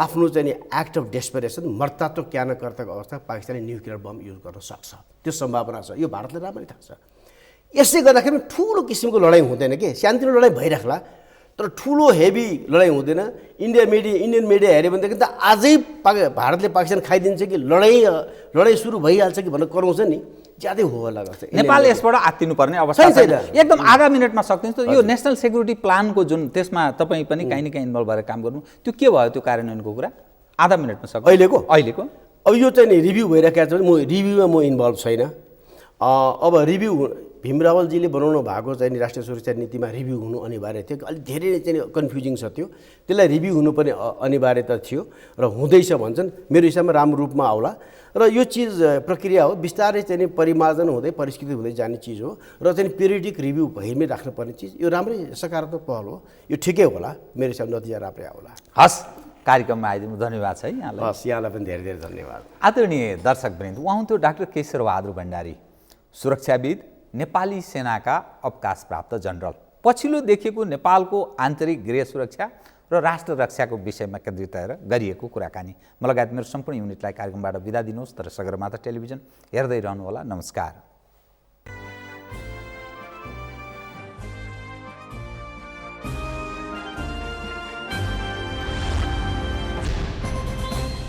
आफ्नो चाहिँ नि एक्ट अफ डेस्परेसन, मर्तात्व ज्ञानकर्ताको अवस्था पाकिस्तानले न्युक्लियर बम युज गर्न सक्छ, त्यो सम्भावना छ। यो भारतलाई राम्ररी थाहा छ। यसै गर्दाखेरि ठुलो किसिमको लडाइँ हुँदैन के, सानोतिनो लडाइँ भइराख्ला, तर ठुलो हेभी लडाइँ हुँदैन। इन्डियन मिडिया हेऱ्यो भनेदेखि त आजै भारतले पाकिस्तान खाइदिन्छ कि लडाइँ सुरु भइहाल्छ कि भनेर कराउँछ नि, ज्यादै हो होला गर्छ। नेपाल यसबाट आत्तिनुपर्ने अवस्था छैन। एकदम आधा मिनटमा सकिन्छ। यो नेसनल सेक्युरिटी प्लानको जुन त्यसमा तपाईँ पनि काहीँ न काहीँ इन्भल्भ भएर काम गर्नु, त्यो के भयो त्यो कार्यान्वयनको कुरा? आधा मिनटमा सक्छ अहिलेको अब यो चाहिँ नि रिभ्यू भइरहेको छ भने म रिभ्यूमा म इन्भल्भ छैन। अब रिभ्यू भीम रावलजीले बनाउनु भएको चाहिँ नि राष्ट्रिय सुरक्षा नीतिमा रिभ्यू हुनु अनिवार्य थियो। अलिक धेरै चाहिँ कन्फ्युजिङ छ त्यो, त्यसलाई रिभ्यू हुनुपर्ने अनिवार्यता थियो र हुँदैछ भन्छन्। मेरो हिसाबमा राम्रो रूपमा आउला र यो चिज प्रक्रिया हो, बिस्तारै चाहिँ नि परिमार्जन हुँदै परिष्कृत हुँदै जाने चिज हो र चाहिँ पिरियडिक रिभ्यू भइमै राख्नुपर्ने चिज। यो राम्रै सकारात्मक पहल हो, यो ठिकै होला, मेरो हिसाबमा नतिजा राम्रै आउला। हस्, कार्यक्रममा आइदिनु धन्यवाद छ है यहाँलाई। हस्, यहाँलाई पनि धेरै धेरै धन्यवाद। आदरणीय दर्शकवृन्द, उहाँ हुन्थ्यो डाक्टर केशर बहादुर भण्डारी, सुरक्षाविद, नेपाली सेनाका अवकाश प्राप्त जनरल। पछिल्लो देखिएको नेपालको आन्तरिक गृह सुरक्षा र राष्ट्र रक्षाको विषयमा केन्द्रित गरिएको कुराकानी म लगायत मेरो सम्पूर्ण युनिटलाई कार्यक्रमबाट बिदा दिनुहोस्। तर सगरमाथा टेलिभिजन हेर्दै रहनुहोला। नमस्कार।